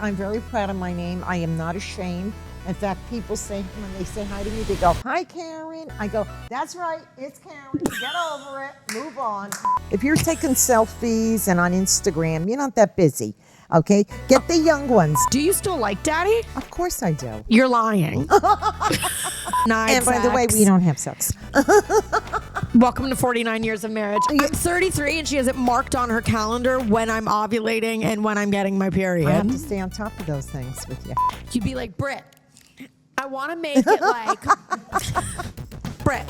I'm very proud of my name. I am not ashamed. In fact, people say, when they say hi to me, they go, "Hi, Karen." I go, "That's right, it's Karen. Get over it, move on." If you're taking selfies and on Instagram, you're not that busy, okay? Get the young ones. Do you still like Daddy? Of course I do. You're lying. And by the way, we don't have sex. Welcome to 49 years of marriage. I'm 33 and she has it marked on her calendar when I'm ovulating and when I'm getting my period. I have to stay on top of those things with you. You'd be like, Britt, I want to make it like, Britt,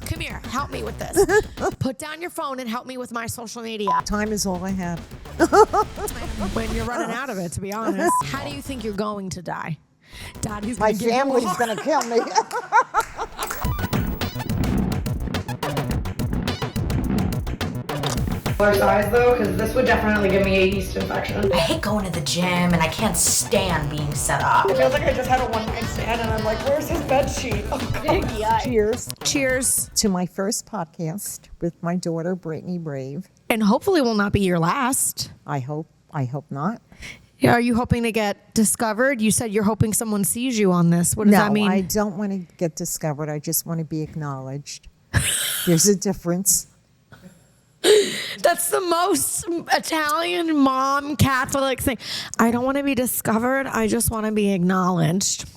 come here, help me with this. Put down your phone and help me with my social media. Time is all I have. When you're running out of it, to be honest. How do you think you're going to die? Daddy's My gonna give you family's going to kill me. Size though, because this would definitely give me a yeast infection. I hate going to the gym and I can't stand being set up. It feels like I just had a one-night stand and I'm like, where's his bed sheet? Oh, God. Cheers. Cheers. To my first podcast with my daughter, Brittany Brave. And hopefully will not be your last. I hope not. Are you hoping to get discovered? You said you're hoping someone sees you on this. What does that mean? No, I don't want to get discovered. I just want to be acknowledged. There's a difference. That's the most Italian mom Catholic thing. I don't want to be discovered. I just want to be acknowledged.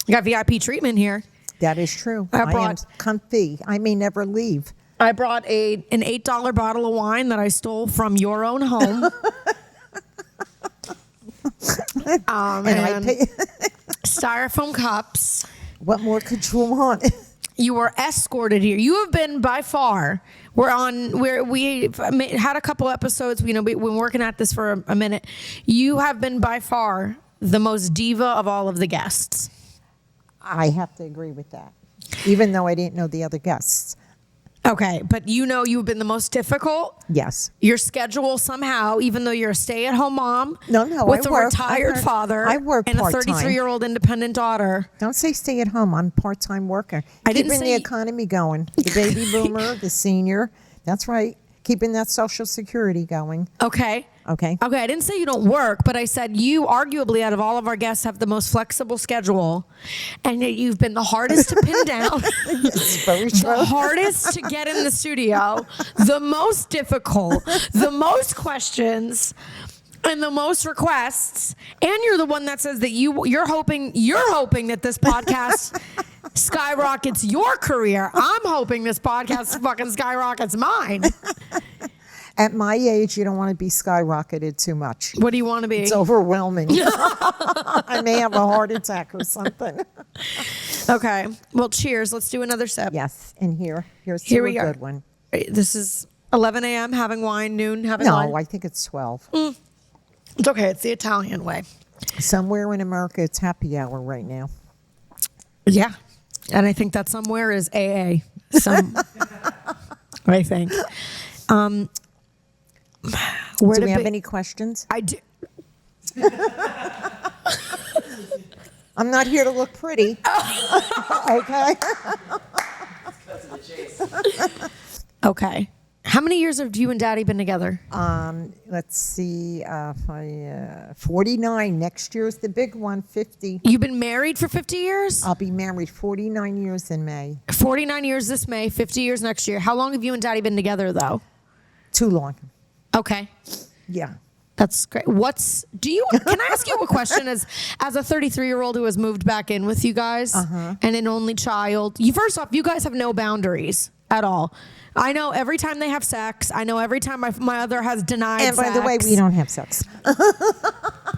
You got VIP treatment here. That is true. I I am brought- comfy. I may never leave. I brought an $8 bottle of wine that I stole from your own home. And I pay. Styrofoam cups. What more could you want? You were escorted here. You have been by far. We had a couple episodes. We've been working at this for a minute. You have been by far the most diva of all of the guests. I have to agree with that, even though I didn't know the other guests. Okay, but you've been the most difficult. Yes. Your schedule somehow, even though you're a stay-at-home mom, No, with I a work. retired father, I work and a part-time. 33-year-old independent daughter. Don't say stay at home. I'm a part-time worker. I didn't Keeping say- the economy going. The baby boomer, the senior. That's right. Keeping that Social Security going. Okay. Okay. Okay, I didn't say you don't work, but I said you arguably out of all of our guests have the most flexible schedule, and yet you've been the hardest to pin down, It's very true. the hardest to get in the studio, the most difficult, the most questions, and the most requests. And you're the one that says that you're hoping that this podcast skyrockets your career. I'm hoping this podcast fucking skyrockets mine. At my age, you don't want to be skyrocketed too much. What do you want to be? It's overwhelming. I may have a heart attack or something. Okay. Well, cheers. Let's do another sip. Yes, and here's Here to we a are. good one. This is 11 a.m. having wine, noon having No, wine. I think it's 12. It's okay. It's the Italian way. Somewhere in America, it's happy hour right now. Yeah. And I think that somewhere is AA. I think. Where Do to we have be- any questions? I do. I'm not here to look pretty. Okay. Okay. How many years have you and Daddy been together? Let's see. 49. Next year's the big one. 50. You've been married for 50 years? I'll be married 49 years in May. 49 years this May, 50 years next year. How long have you and Daddy been together, though? Too long. Okay. Yeah. That's great. Can I ask you a question as a 33-year-old who has moved back in with you guys and an only child? First off, you guys have no boundaries at all. I know every time they have sex. I know every time my mother has denied And by sex. the way, we don't have sex.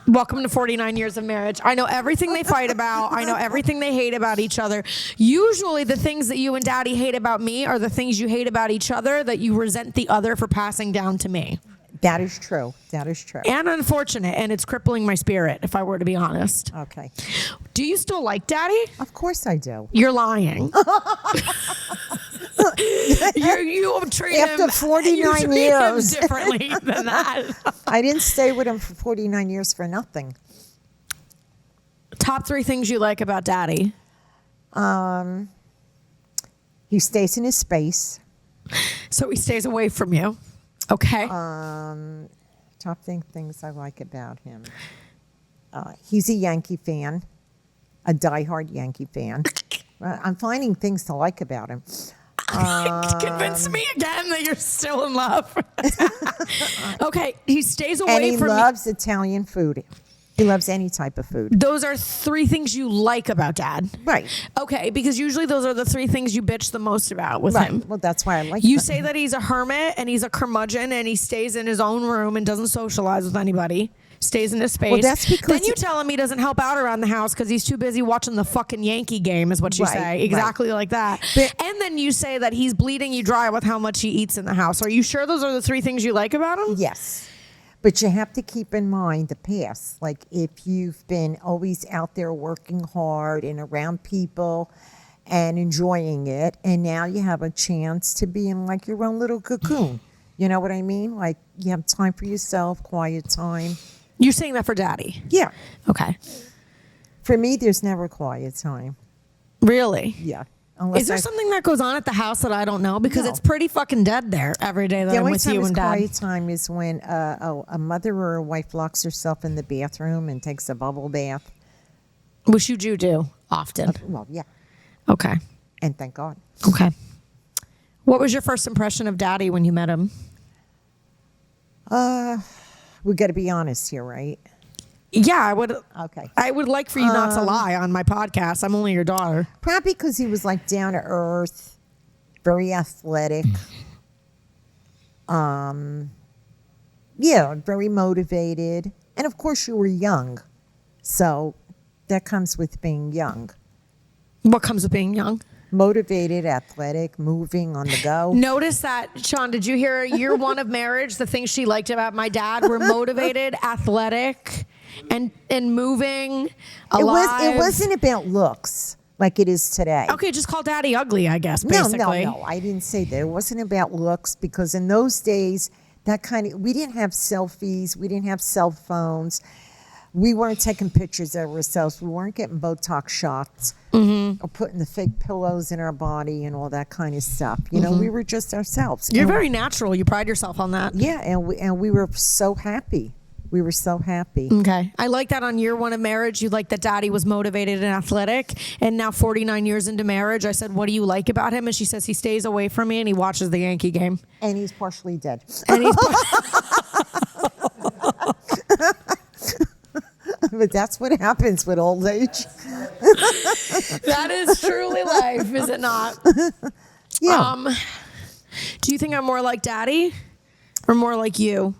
Welcome to 49 years of marriage. I know everything they fight about. I know everything they hate about each other. Usually the things that you and Daddy hate about me are the things you hate about each other that you resent the other for passing down to me. That is true. That is true. And unfortunate, and it's crippling my spirit, if I were to be honest. Okay. Do you still like Daddy? Of course I do. You're lying. you treat After him 49 you treat years. him differently than that. I didn't stay with him for 49 years for nothing. Top 3 things you like about Daddy. He stays in his space. So he stays away from you. Okay. Top things I like about him. He's a Yankee fan, a diehard Yankee fan. I'm finding things to like about him. Convince me again that you're still in love. Okay, he stays away And he from loves Italian food. He loves any type of food. Those are 3 things you like about Dad. Right. Okay, because usually those are the 3 things you bitch the most about with Right. him. Well, that's why I like You him. say that he's a hermit and he's a curmudgeon and he stays in his own room and doesn't socialize with anybody. Stays in his space. Well, that's because then you tell him he doesn't help out around the house because he's too busy watching the fucking Yankee game, is what you Right, say. right. Exactly like that. And then you say that he's bleeding you dry with how much he eats in the house. Are you sure those are the 3 things you like about him? Yes. But you have to keep in mind the past. Like if you've been always out there working hard and around people and enjoying it, and now you have a chance to be in like your own little cocoon. You know what I mean? Like you have time for yourself, quiet time. You're saying that for Daddy? Yeah. Okay. For me, there's never quiet time. Really? Yeah. Is there something that goes on at the house that I don't know? Because No. it's pretty fucking dead there every day that The I'm only with time you it's and Dad. quiet time is when a mother or a wife locks herself in the bathroom and takes a bubble bath. Which you do often. Well, yeah. Okay. And thank God. Okay. What was your first impression of Daddy when you met him? We got to be honest here, right? Yeah, I would. Okay. I would like for you not to lie on my podcast. I'm only your daughter. Probably because he was like down to earth, very athletic. Yeah, very motivated. And of course you were young. So that comes with being young. What comes with being young? Motivated, athletic, moving on the go. Notice that, Sean, did you hear year 1 of marriage? The things she liked about my dad were motivated, athletic, and moving, alive. It wasn't about looks like it is today. Okay, just call Daddy ugly, I guess, basically. No. I didn't say that. It wasn't about looks because in those days, we didn't have selfies. We didn't have cell phones. We weren't taking pictures of ourselves. We weren't getting Botox shots or putting the fake pillows in our body and all that kind of stuff. You know, we were just ourselves. You're And- very natural. You pride yourself on that. Yeah, and we were so happy. We were so happy. Okay. I like that on year 1 of marriage. You like that Daddy was motivated and athletic. And now 49 years into marriage, I said, what do you like about him? And she says he stays away from me and he watches the Yankee game. And he's partially dead. And he's But that's what happens with old age. that is truly life, is it not? Yeah. Do you think I'm more like Daddy or more like you?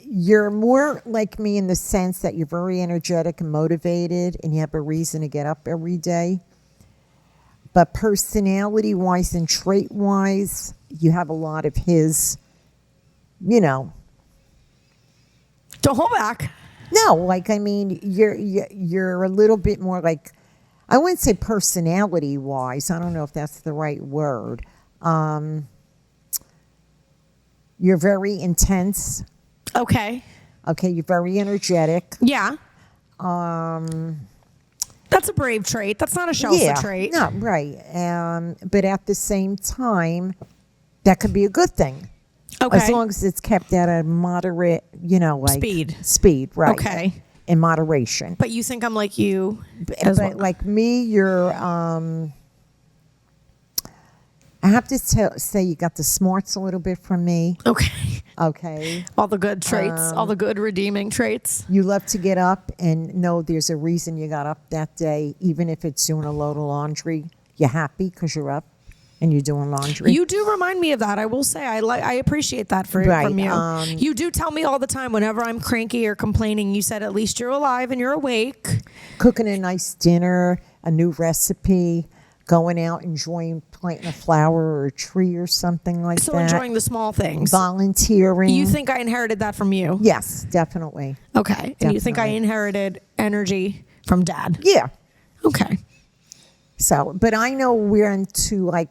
You're more like me in the sense that you're very energetic and motivated and you have a reason to get up every day. But personality-wise and trait-wise, you have a lot of his, Don't hold back. No, like, I mean, you're a little bit more like, I wouldn't say personality-wise. I don't know if that's the right word. You're very intense. Okay. Okay, you're very energetic. Yeah. That's a brave trait. That's not a shelter trait. No, right. But at the same time, that could be a good thing. Okay. As long as it's kept at a moderate, Speed. Speed, right. Okay. In moderation. But you think I'm like you But like me, you're, I have to say you got the smarts a little bit from me. Okay. Okay. All the good traits, all the good redeeming traits. You love to get up and know there's a reason you got up that day, even if it's doing a load of laundry. You're happy because you're up and you're doing laundry. You do remind me of that. I will say I appreciate that from you. You do tell me all the time whenever I'm cranky or complaining, you said at least you're alive and you're awake. Cooking a nice dinner, a new recipe, going out, enjoying planting a flower or a tree or something like that. So enjoying the small things. Volunteering. You think I inherited that from you? Yes, definitely. Okay. And Definitely. you think I inherited energy from Dad? Yeah. Okay. So, but I know we're to like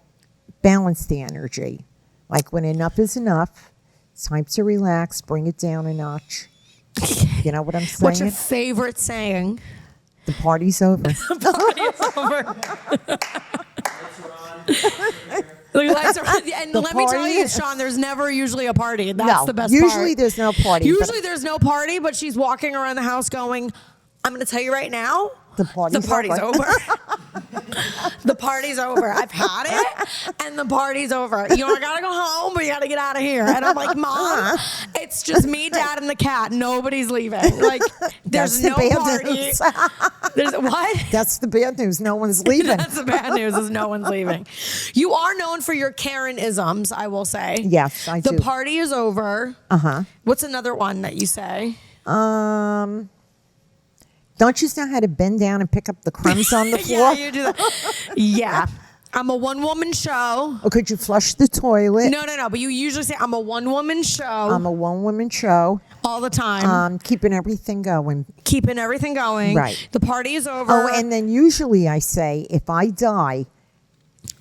balance the energy. Like when enough is enough, it's time to relax, bring it down a notch. You know what I'm saying? What's your favorite saying? The party's over. The lights are, and The let me tell party? you, Sean, there's never usually a party. That's No, the best usually part. there's no party. Usually there's no party, but she's walking around the house going, I'm going to tell you right now, The party's over. The party's over. I've had it, and the party's over. You know, I gotta go home, but you gotta get out of here. And I'm like, Mom, it's just me, Dad, and the cat. Nobody's leaving. Like, there's That's the no bad party. news. There's what? That's the bad news. No one's leaving. That's the bad news. Is no one's leaving. You are known for your Karen-isms, I will say. Yes, I do. The party is over. What's another one that you say? Don't you know how to bend down and pick up the crumbs on the floor? Yeah, you do that. Yeah. I'm a one-woman show. Or could you flush the toilet? No. But you usually say, I'm a one-woman show. I'm a one-woman show. All the time. Keeping everything going. Keeping everything going. Right. The party is over. Oh, and then usually I say, if I die,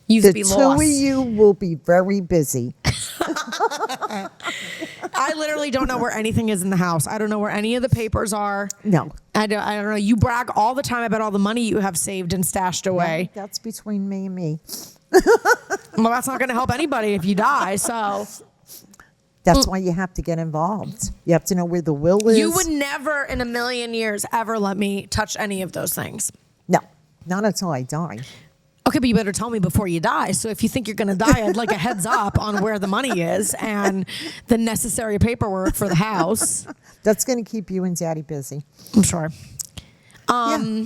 you the be two lost. of you will be very busy. I literally don't know where anything is in the house. I don't know where any of the papers are. No. I don't know. You brag all the time about all the money you have saved and stashed away. That's between me and me. Well, that's not going to help anybody if you die. So That's why you have to get involved. You have to know where the will is. you would never in a million years ever let me touch any of those things. No, not until I die. Okay, but you better tell me before you die. So if you think you're going to die, I'd like a heads up on where the money is and the necessary paperwork for the house. That's going to keep you and Daddy busy. I'm sure. Yeah.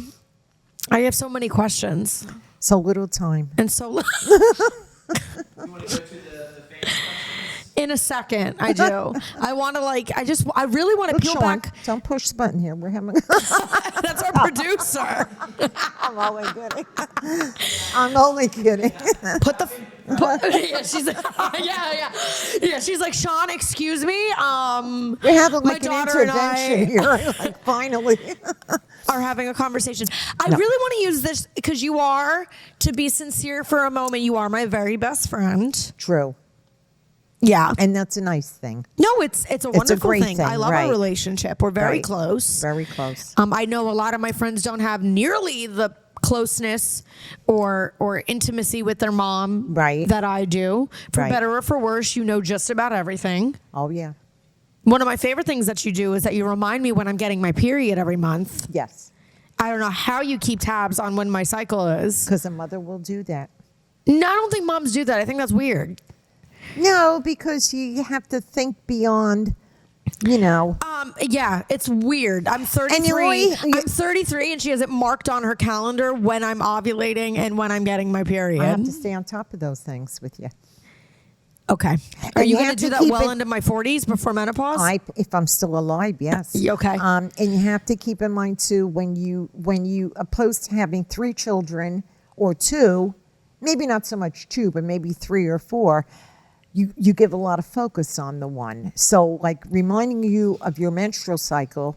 I have so many questions So little time. and so little. You want to go to the famous questions? In a second, I do. I want to I really want to Look, peel Sean, back. don't push the button here. We're having. That's our producer. I'm only kidding. I'm only kidding. Yeah, she's yeah. She's like, Sean, excuse me. We're having my like an daughter and intervention here. Like finally. are having a conversation. I really want to use this because you are, to be sincere for a moment, you are my very best friend. True. Yeah. And that's a nice thing. No, it's a wonderful great thing. thing, I love right. our relationship. We're very Right. close. Very close. I know a lot of my friends don't have nearly the closeness or intimacy with their mom Right. that I do. For Right. better or for worse, you know just about everything. Oh, yeah. One of my favorite things that you do is that you remind me when I'm getting my period every month. Yes. I don't know how you keep tabs on when my cycle is. Because a mother will do that. No, I don't think moms do that. I think that's weird. No, because you have to think beyond, you know. Yeah, it's weird. I'm 33. And you're I'm 33, and she has it marked on her calendar when I'm ovulating and when I'm getting my period. I have to stay on top of those things with you. Okay. Are And you you going to have do to that keep well it- into my 40s before menopause? If I'm still alive, yes. Okay. And you have to keep in mind too, when you opposed to having 3 children or 2, maybe not so much 2, but maybe 3 or 4, you give a lot of focus on the one. So like reminding you of your menstrual cycle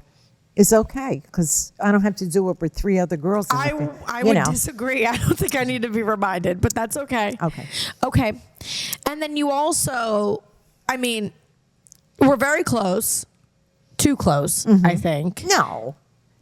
is okay because I don't have to do it with 3 other girls. I would disagree. I don't think I need to be reminded, but that's okay. Okay. And then you also, I mean, we're very close. Too close, I think. No,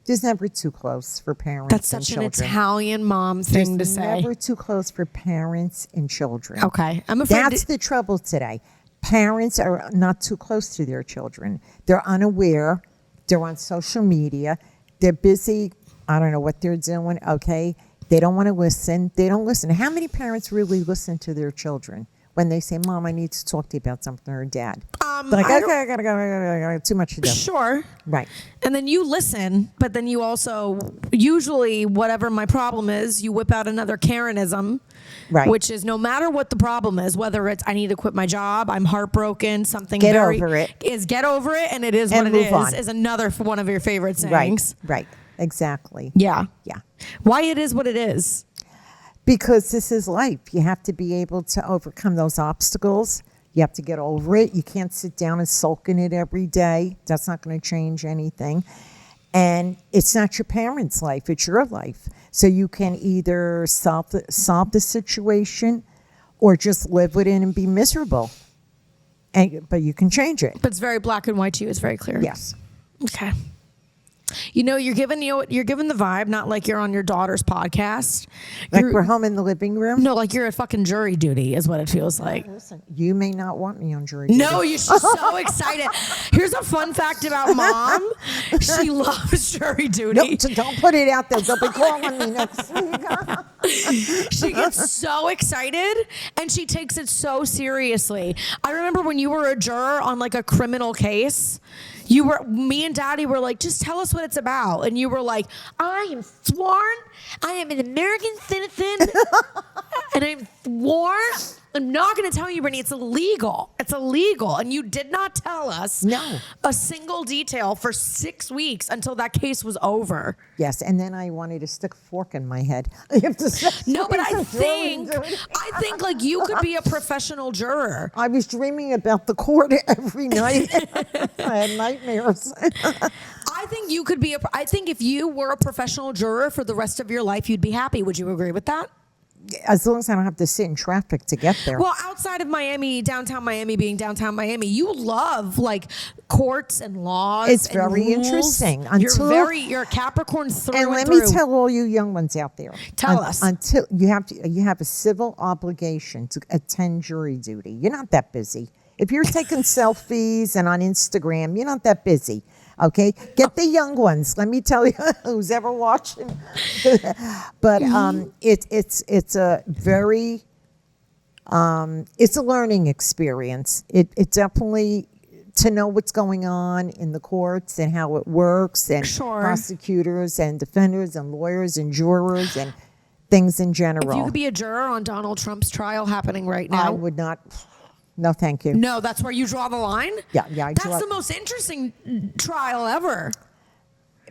there's never too close for parents. That's such and an children. Italian mom thing There's to say. never too close for parents and children. Okay. I'm afraid That's the trouble today. Parents are not too close to their children. They're unaware. They're on social media. They're busy. I don't know what they're doing. Okay. They don't want to listen. They don't listen. How many parents really listen to their children when they say, Mom, I need to talk to you about something, or Dad? Like, okay, I gotta go. Too much to do. Sure. Right. And then you listen, but then you also, usually, whatever my problem is, you whip out another Karen-ism, Right. which is no matter what the problem is, whether it's I need to quit my job, I'm heartbroken, something Get very over it. is get over it, and it is And what it move on. is another one of your favorite Right. sayings. Right. Exactly. Yeah. Yeah. Why it is what it is. Because this is life. You have to be able to overcome those obstacles. You have to get over it. You can't sit down and sulk in it every day. That's not going to change anything. And it's not your parents' life. It's your life. So you can either solve the situation or just live with it and be miserable. But you can change it. But it's very black and white to you. It's very clear. Yes. Okay. You're giving the vibe, not like you're on your daughter's podcast. Like we're home in the living room. No, like you're at fucking jury duty is what it feels like. Listen, you may not want me on jury duty. No, she's so excited. Here's a fun fact about Mom. She loves jury duty. Nope, so don't put it out there. They'll be calling me next week. She gets so excited and she takes it so seriously. I remember when you were a juror on like a criminal case, me and Daddy were like, just tell us what it's about. And you were like, I am sworn, I am an American citizen, and I'm sworn. I'm not going to tell you, Brittany. It's illegal. It's illegal. And you did not tell us a single detail for 6 weeks until that case was over. Yes, and then I wanted to stick a fork in my head. No, but I think like you could be a professional juror. I was dreaming about the court every night. I had nightmares. I think you could be I think if you were a professional juror for the rest of your life, you'd be happy. Would you agree with that? As long as I don't have to sit in traffic to get there. Well, outside of Miami, downtown Miami being downtown Miami, you love like courts and laws. It's and very rules. Interesting. You're a Capricorn through and let me tell all you young ones out there. Tell us. Until you have a civil obligation to attend jury duty. You're not that busy. If you're taking selfies and on Instagram, you're not that busy. Okay, get the young ones. Let me tell you, who's ever watching. But it's a very it's a learning experience. It definitely to know what's going on in the courts and how it works, and prosecutors and defenders and lawyers and jurors and things in general. If you could be a juror on Donald Trump's trial happening right now, I would not. No, thank you. No, that's where you draw the line? Yeah. That's the most interesting trial ever.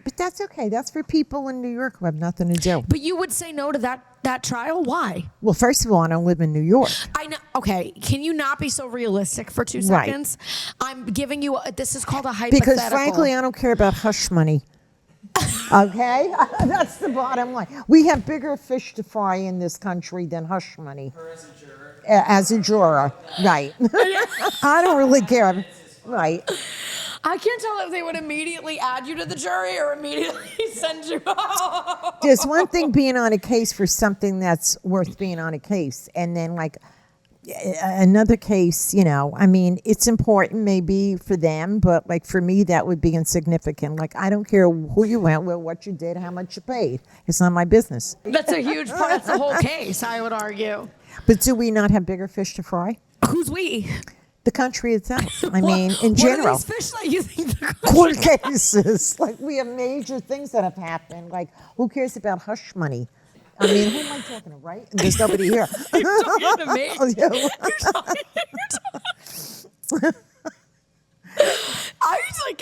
But that's okay. That's for people in New York who have nothing to do. But you would say no to that trial? Why? Well, first of all, I don't live in New York. I know. Okay, can you not be so realistic for 2 seconds? Right. I'm giving you, this is called a hypothetical. Because frankly, I don't care about hush money. Okay? That's the bottom line. We have bigger fish to fry in this country than hush money. As a juror, right. I don't really care. Right. I can't tell if they would immediately add you to the jury or immediately send you home. There's one thing being on a case for something that's worth being on a case. And then like another case, I mean, it's important maybe for them, but like for me, that would be insignificant. Like, I don't care who you went with, what you did, how much you paid. It's not my business. That's a huge part. That's the whole case, I would argue. But do we not have bigger fish to fry? Who's we? The country itself. I mean, in general. What are these fish that you think the court cases. Like, we have major things that have happened. Like, who cares about hush money? I mean, who am I talking to, right? And there's nobody here. You're talking to me. You're talking.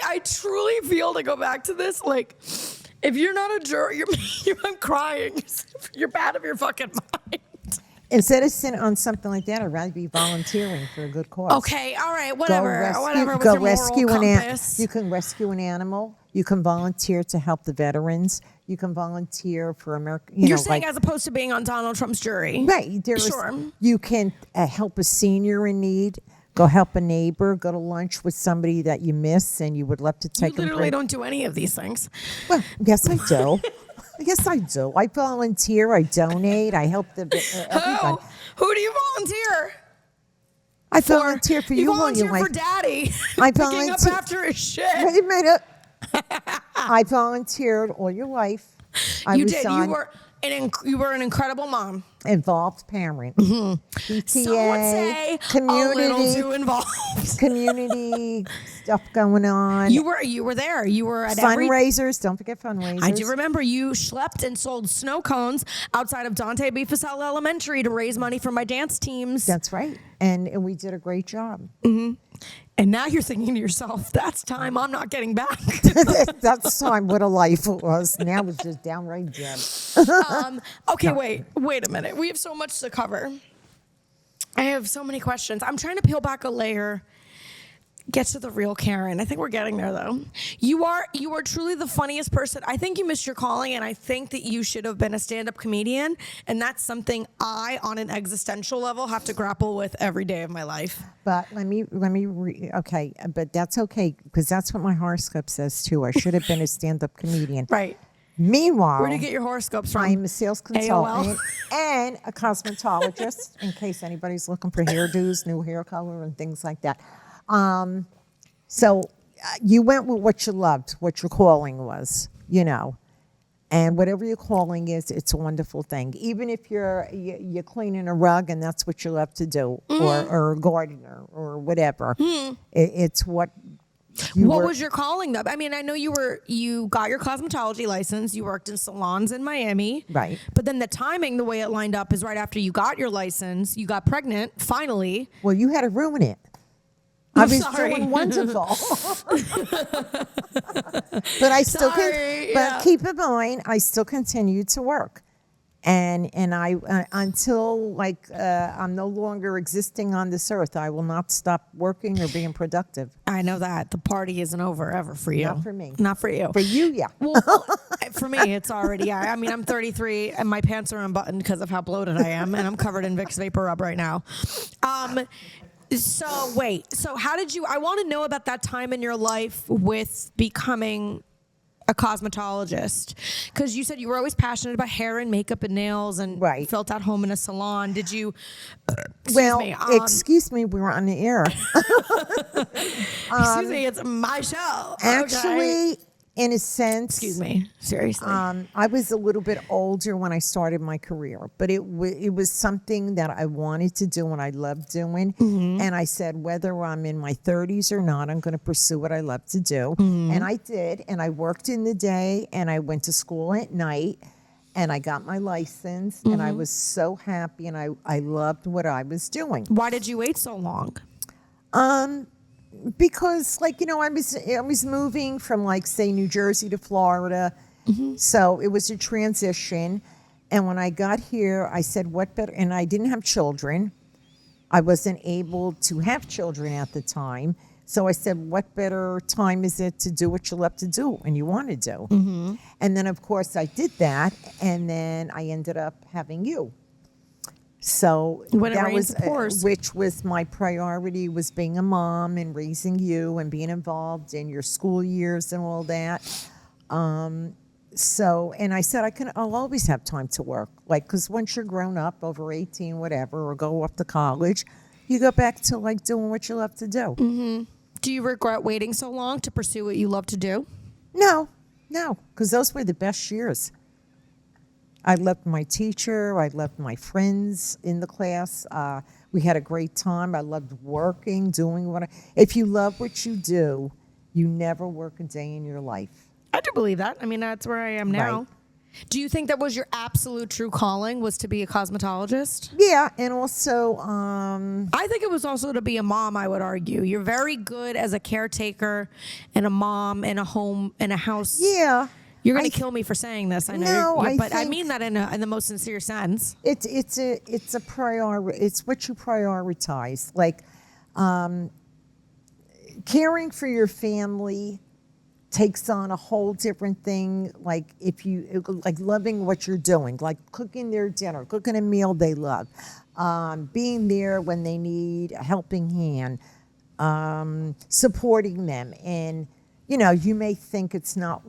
I truly feel, to go back to this, like, if you're not a juror, I'm crying. You're bad of your fucking mind. Instead of sitting on something like that, I'd rather be volunteering for a good cause. Okay, all right, whatever. Go rescue an animal. You can rescue an animal. You can volunteer to help the veterans. You can volunteer for America. You're saying as opposed to being on Donald Trump's jury. Right. You can help a senior in need. Go help a neighbor. Go to lunch with somebody that you miss and you would love to take. You literally don't do any of these things. Well, yes, I do. Yes, I do. I volunteer. I donate. I help everybody. Who do you volunteer? I volunteer for you. You volunteer for Daddy. I picking up after his shit. Wait a minute. I volunteered all your life. You did. You were an incredible mom. Involved parent. PTA. Some would say community, a little too involved. Community stuff going on. You were there. You were at fundraisers. Don't forget fundraisers. I do remember you schlepped and sold snow cones outside of Dante B. Fasella Elementary to raise money for my dance teams. That's right. And we did a great job. Mm-hmm. And now you're thinking to yourself, that's time I'm not getting back. That's time. What a life it was. Now it's just downright dead. Okay, wait a minute. We have so much to cover. I have so many questions. I'm trying to peel back a layer. Get to the real Karen. I think we're getting there though. You are truly the funniest person. I think you missed your calling, and I think that you should have been a stand-up comedian. And that's something I, on an existential level, have to grapple with every day of my life. But okay, but that's okay because that's what my horoscope says too. I should have been a stand-up comedian. Right. Meanwhile, Where do you get your horoscopes from? I'm a sales consultant and a cosmetologist, in case anybody's looking for hairdos, new hair color, and things like that. So you went with what you loved, what your calling was, and whatever your calling is, it's a wonderful thing. Even if you're cleaning a rug and that's what you love to do, or a gardener or whatever, it's what. What was your calling though? I mean, I know you got your cosmetology license. You worked in salons in Miami. Right. But then the timing, the way it lined up is right after you got your license, you got pregnant, finally. Well, you had to ruin it. I was doing wonderful. But I still but keep in mind, I still continue to work. And I until I'm no longer existing on this earth, I will not stop working or being productive. I know that the party isn't over ever for you. Not for me. Not for you. For you, yeah. Well, for me, it's already. Yeah. I mean, I'm 33 and my pants are unbuttoned because of how bloated I am, and I'm covered in Vicks Vapor Rub right now. So wait. So how did you? I want to know about that time in your life with becoming a cosmetologist, because you said you were always passionate about hair and makeup and nails, and felt at home in a salon. Did you? Excuse me, we were on the air. Excuse me, it's my show. Actually, in a sense, excuse me, seriously. I was a little bit older when I started my career, but it was something that I wanted to do and I loved doing. And I said, whether I'm in my 30s or not, I'm going to pursue what I love to do. And I did. And I worked in the day and I went to school at night and I got my license and I was so happy and I loved what I was doing. Why did you wait so long? Because I was moving from say New Jersey to Florida. So it was a transition. And when I got here, I said, what better? And I didn't have children. I wasn't able to have children at the time. So I said, what better time is it to do what you love to do and you want to do? And then, of course, I did that. And then I ended up having you. So that was, which was my priority, was being a mom and raising you and being involved in your school years and all that. So, and I said, I'll always have time to work. Because once you're grown up, over 18, whatever, or go off to college, you go back to doing what you love to do. Do you regret waiting so long to pursue what you love to do? No, because those were the best years. I loved my teacher. I loved my friends in the class. We had a great time. I loved working, doing if you love what you do, you never work a day in your life. I do believe that. I mean, that's where I am now. Right. Do you think that was your absolute true calling, was to be a cosmetologist? Yeah, and also... I think it was also to be a mom, I would argue. You're very good as a caretaker and a mom in a home, in a house. Yeah. You're going to kill me for saying this. I know, but I mean that in the most sincere sense. It's a priority. It's what you prioritize. Caring for your family takes on a whole different thing. If you loving what you're doing, like cooking their dinner, cooking a meal they love, being there when they need a helping hand, supporting them, and you may think it's not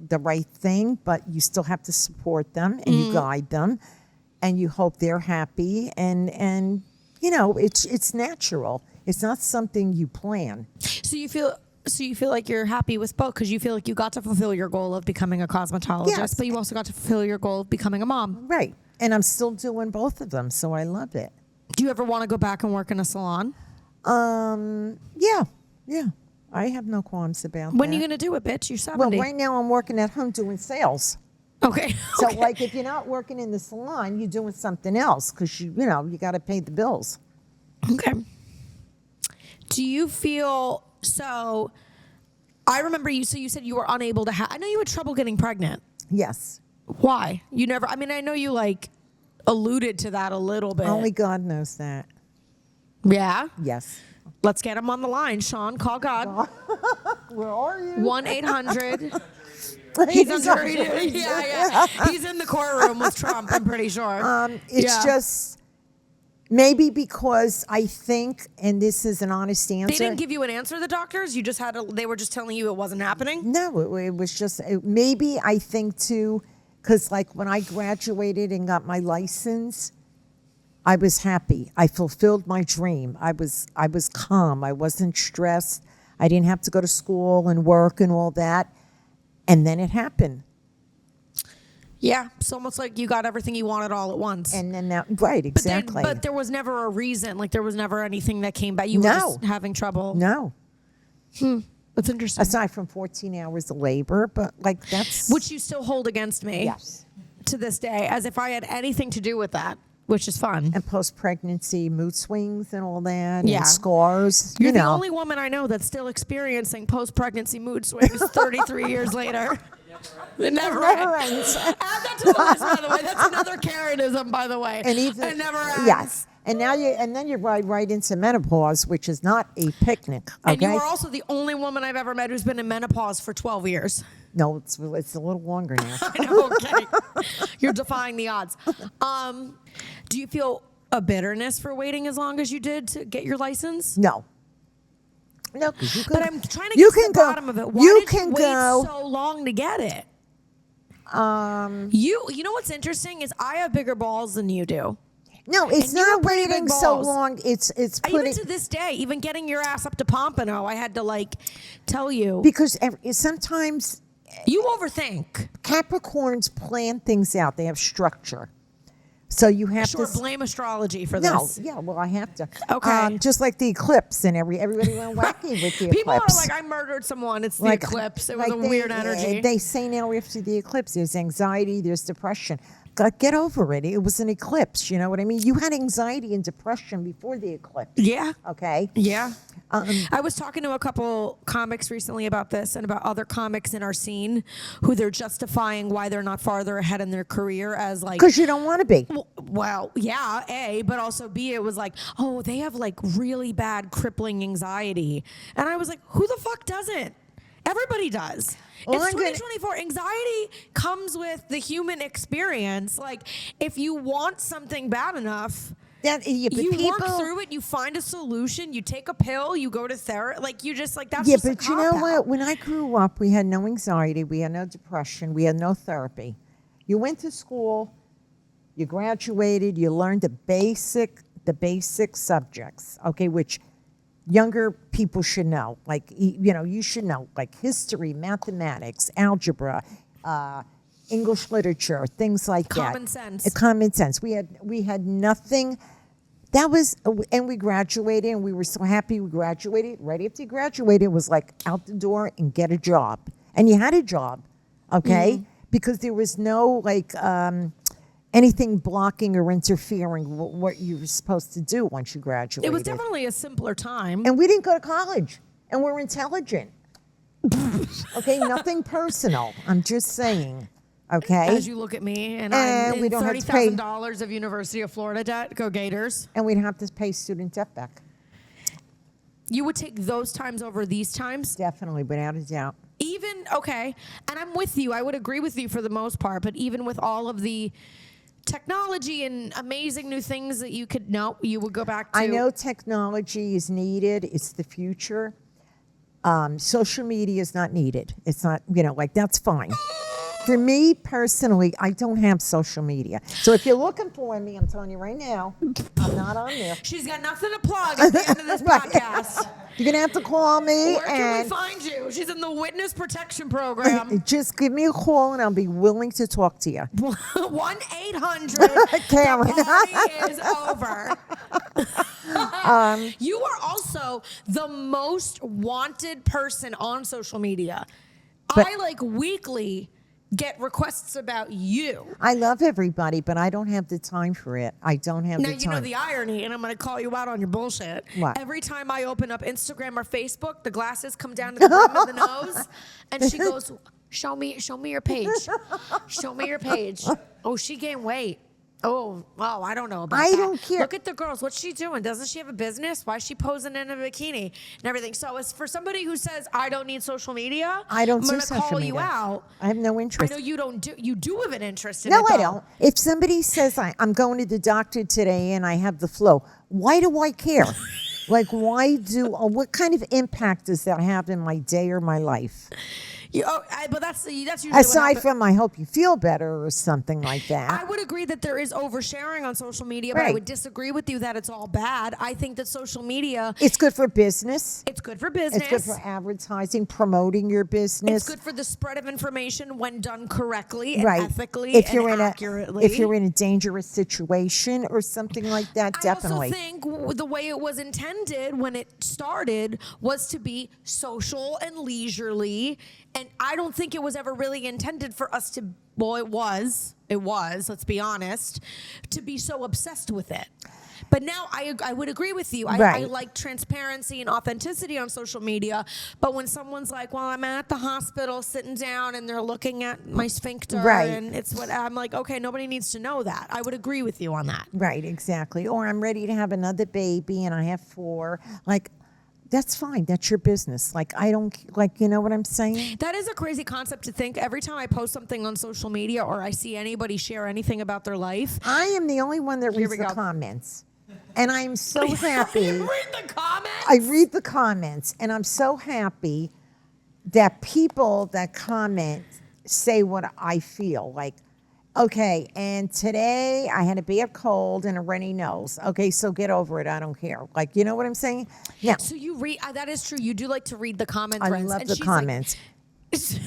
the right thing, but you still have to support them and you guide them and you hope they're happy. And it's natural. It's not something you plan. So you feel like you're happy with both, because you feel like you got to fulfill your goal of becoming a cosmetologist, but you also got to fulfill your goal of becoming a mom. Right. And I'm still doing both of them, so I love it. Do you ever want to go back and work in a salon? Yeah. I have no qualms about that. When are you going to do it, bitch? You're 70. Well, right now I'm working at home doing sales. Okay. So, if you're not working in the salon, you're doing something else because you got to pay the bills. Okay. Do you feel so? I remember you. So you said you were unable to have. I know you had trouble getting pregnant. Yes. Why? You never. I mean, I know you alluded to that a little bit. Only God knows that. Yeah. Yes. Let's get him on the line. Sean, call God. Where are you? 1-800. He's under. Yeah. He's in the courtroom with Trump, I'm pretty sure. It's just maybe because I think, and this is an honest answer. They didn't give you an answer, the doctors? You just had to, they were just telling you it wasn't happening? No, it was just, maybe I think too, because like when I graduated and got my license, I was happy. I fulfilled my dream. I was calm. I wasn't stressed. I didn't have to go to school and work and all that. And then it happened. Yeah, it's almost like you got everything you wanted all at once. And then that, right, exactly. But there was never a reason. Like there was never anything that came back. You were just having trouble. No. That's interesting. Aside from 14 hours of labor, but like that's... Which you still hold against me. Yes. To this day, as if I had anything to do with that, which is fun. And post-pregnancy mood swings and all that, Yeah. and scars. You're the only woman I know that's still experiencing post-pregnancy mood swings 33 years later. It never ends. Add that to the list, by the way. That's another Karen-ism, by the way. And even, it never ends. Yes. And now then you ride right into menopause, which is not a picnic. Okay? And you are also the only woman I've ever met who's been in menopause for 12 years. No, it's a little longer now. I know, okay. You're defying the odds. Do you feel a bitterness for waiting as long as you did to get your license? No. No, because you could. But I'm trying to get to the bottom of it. Why did you wait go so long to get it? You know what's interesting is I have bigger balls than you do. No, it's And you have not pretty big waiting so balls. long. It's Even to this day, even getting your ass up to Pompano, I had to like tell you because sometimes you overthink. Capricorns plan things out. They have structure. So you have Sure, to blame astrology for No, this. yeah, well, I have to. Okay. Just like the eclipse and everybody went wacky with the People eclipse. are like, I murdered someone. It's the eclipse. It was a weird energy. They say now after the eclipse, there's anxiety, there's depression. Get over it. It was an eclipse. You know what I mean? You had anxiety and depression before the eclipse. Yeah. Okay. Yeah. I was talking to a couple comics recently about this and about other comics in our scene who they're justifying why they're not farther ahead in their career as like... Because you don't want to be. Well, yeah, A, but also B, it was like, oh, they have like really bad crippling anxiety. And I was like, who the fuck doesn't? Everybody does. Well, It's 2024. Anxiety comes with the human experience. Like, if you want something bad enough... you work through it, you find a solution, you take a pill, you go to therapy, like you just like that's just but you know what? When I grew up, we had no anxiety, we had no depression, we had no therapy. You went to school, you graduated, you learned the basic subjects, okay, which younger people should know. Like you should know like history, mathematics, algebra, English literature, things like Common sense. Common sense. We had nothing. That was, and we graduated, and we were so happy we graduated. Right after you graduated, it was like out the door and get a job. And you had a job, okay? Because there was no like anything blocking or interfering with what you were supposed to do once you graduated. It was definitely a simpler time. And we didn't go to college, and we're intelligent. Okay, nothing personal. I'm just saying. Okay. As you look at me, and I'm we in don't have to pay $30,000 of University of Florida debt. Go Gators! And we'd have to pay student debt back. You would take those times over these times? Definitely, without a doubt. Even, okay, and I'm with you. I would agree with you for the most part, but even with all of the technology and amazing new things that you could know, you would go back to. I know technology is needed. It's the future. Social media is not needed. It's not, like that's fine. For me personally, I don't have social media. So if you're looking for me, I'm telling you right now, I'm not on there. She's got nothing to plug at the end of this podcast. You're going to have to call me. Where can we find you? She's in the witness protection program. Just give me a call and I'll be willing to talk to you. 1-800 Karen. The party is over. You are also the most wanted person on social media. I like weekly get requests about you. I love everybody, but I don't have the time for it. I don't have the time. Now, you know the irony, and I'm going to call you out on your bullshit. What? Every time I open up Instagram or Facebook, the glasses come down to the brim of the nose, and she goes, show me your page. Show me your page. Oh, she gained weight. Oh, I don't know about I that. don't care. Look at the girls. What's she doing? Doesn't she have a business? Why is she posing in a bikini and everything? So as for somebody who says, I don't need social media, I don't I'm do going to social call media. you out. I have no I interest. know you do have an interest in No, it, I though. don't. If somebody says I'm going to the doctor today and I have the flu, why do I care? Like, what kind of impact does that have in my day or my life? But that's usually Aside what happens. from I hope you feel better or something like that. I would agree that there is oversharing on social media, but I Right. would disagree with you that it's all bad. I think that social media, It's good for business. it's good for business. It's good for advertising, promoting your business. It's good for the spread of information when done correctly and right. ethically if you're and in accurately. if you're in a dangerous situation or something like that, definitely. I also think the way it was intended when it started was to be social and leisurely. And I don't think it was ever really intended for us to, well, it was, let's be honest, to be so obsessed with it. But now I would agree with you. I Right. like transparency and authenticity on social media. But when someone's like, well, I'm at the hospital sitting down and they're looking at my sphincter Right. and it's what I'm like, okay, nobody needs to know that. I would agree with you on that. Right, exactly. Or I'm ready to have another baby and I have 4. Like, that's fine. That's your business. Like, I don't, like, you know what I'm saying? That is a crazy concept to think. Every time I post something on social media or I see anybody share anything about their life, I am the only one that reads we the go. comments. And I'm so happy. You read the comments? I read the comments and I'm so happy that people that comment say what I feel. Like, okay, and today I had a bad cold and a runny nose. Okay, so get over it. I don't care. Like, you know what I'm saying? Yeah, So you read, that is true. You do like to read the comment I threads. love and the she's like- comments.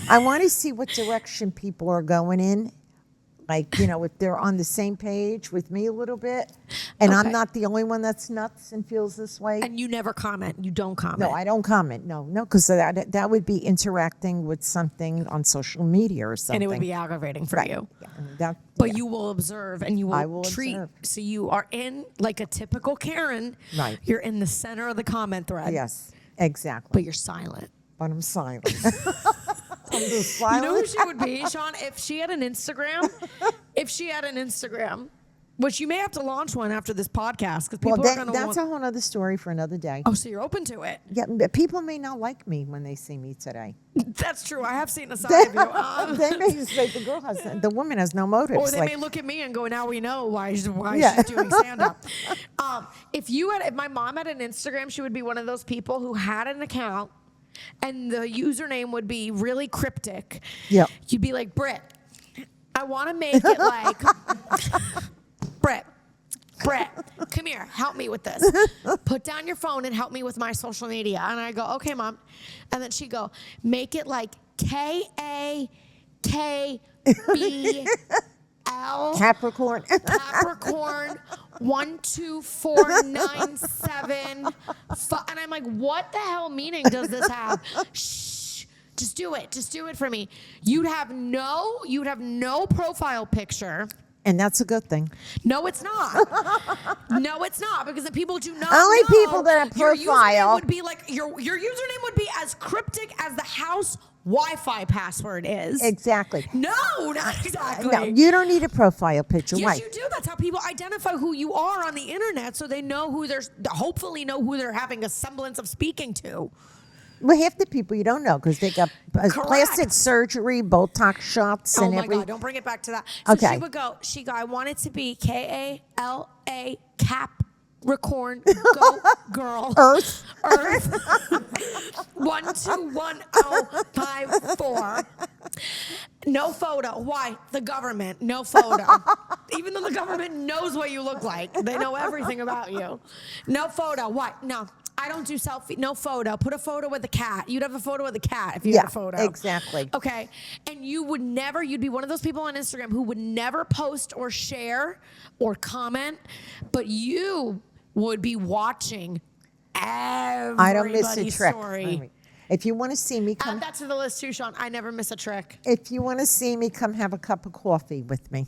I want to see what direction people are going in. Like, you know, if they're on the same page with me a little bit. And I'm Okay. not the only one that's nuts and feels this way. And you never comment. You don't comment. No, I don't comment. No, because that would be interacting with something on social media or something. And it would be aggravating for you. Yeah, that, But yeah. you will observe and you will, I will treat. observe. So you are in like a typical Karen. Right. You're in the center of the comment thread. Yes, exactly. But you're silent. But I'm silent. I'm just You silent. know who she would be, Sean? If she had an Instagram, which you may have to launch one after this podcast because people Well, are going to that's want. a whole other story for another day. Oh, so you're open to it? Yeah, but people may not like me when they see me today. That's true. I have seen a side of you. They may say the woman has no motives. Or they like, may look at me and go, "Now we know why Yeah. she's doing stand up." If my mom had an Instagram, she would be one of those people who had an account, and the username would be really cryptic. Yeah. You'd be like, "Britt, I want to make it like Britt, come here, help me with this. Put down your phone and help me with my social media." And I go, "Okay, Mom." And then she'd go, "Make it like KAKBL." Capricorn. Capricorn 12497. And I'm like, what the hell meaning does this have? Shh. Just do it. Just do it for me. You'd have no profile picture. And that's a good thing. No, it's not. No, it's not, because the people do not Only know. people that have Your username profile- would be like your username would be as cryptic as the house Wi-Fi password is. Exactly. No, not exactly. No, you don't need a profile picture. Yes, Right. you do. That's how people identify who you are on the internet, so they know hopefully know who they're having a semblance of speaking to. Well, half the people you don't know because they got plastic Correct. surgery, Botox shots, Oh and my everything. God, don't bring it back to that. So Okay. she go, I want it to be KALA Capricorn go girl. Earth. 121054. No photo. Why? The government. No photo. Even though the government knows what you look like, they know everything about you. No photo. Why? No. I don't do selfie. No photo. Put a photo with a cat. You'd have a photo with a cat if you had a photo. Exactly. Okay. And you'd be one of those people on Instagram who would never post or share or comment, but you would be watching everybody's I don't miss a trick. story. If you want to see me, come. Add that to the list too, Sean. I never miss a trick. If you want to see me, come have a cup of coffee with me.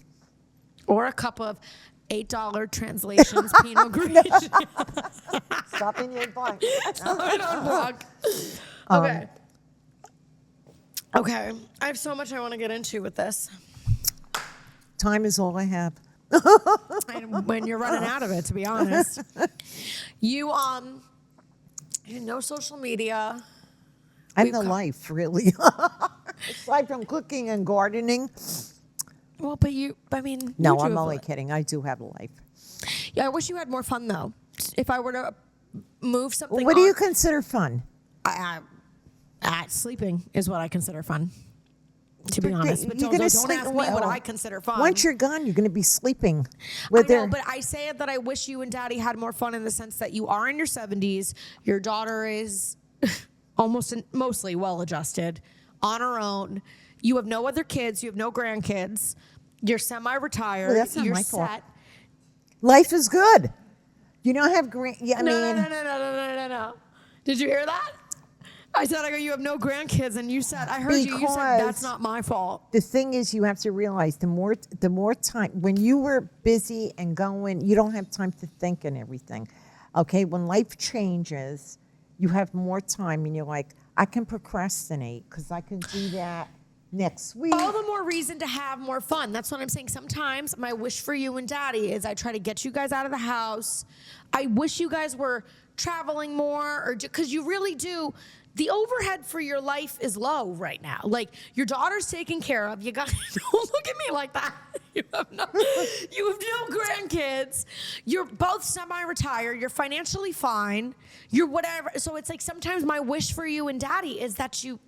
Or a cup of $8 translations Pinot Grigio. Stop in your blank. Okay. Okay. I have so much I want to get into with this. Time is all I have. And when you're running out of it, to be honest. You no social media. I'm the life, really. Aside from cooking and gardening. Well, but I mean. No, you do I'm have only a- kidding. I do have a life. Yeah, I wish you had more fun, though. If I were to move something What do you on- consider fun? sleeping is what I consider fun. To be But honest, but you're don't gonna ask sleep- me what well, I consider fun. Once you're gone, you're going to be sleeping. I know, but I say that I wish you and Daddy had more fun in the sense that you are in your 70s. Your daughter is mostly well-adjusted, on her own. You have no other kids. You have no grandkids. You're semi-retired. Well, that's not you're my fault. set. Life is good. You don't have yeah, I No, mean, no. Did you hear that? I said, you have no grandkids, and you said, I heard you. You said that's not my fault. the thing is, you have to realize the more time when you were busy and going, you don't have time to think and everything. Okay, when life changes, you have more time, and you're like, I can procrastinate because I can do that next week. All the more reason to have more fun. That's what I'm saying. Sometimes my wish for you and Daddy is I try to get you guys out of the house. I wish you guys were traveling more, or because you really do. The overhead for your life is low right now. Like, your daughter's taken care of. You got don't look at me like that. You have no grandkids. You're both semi-retired. You're financially fine. You're whatever. So it's like sometimes my wish for you and Daddy is that you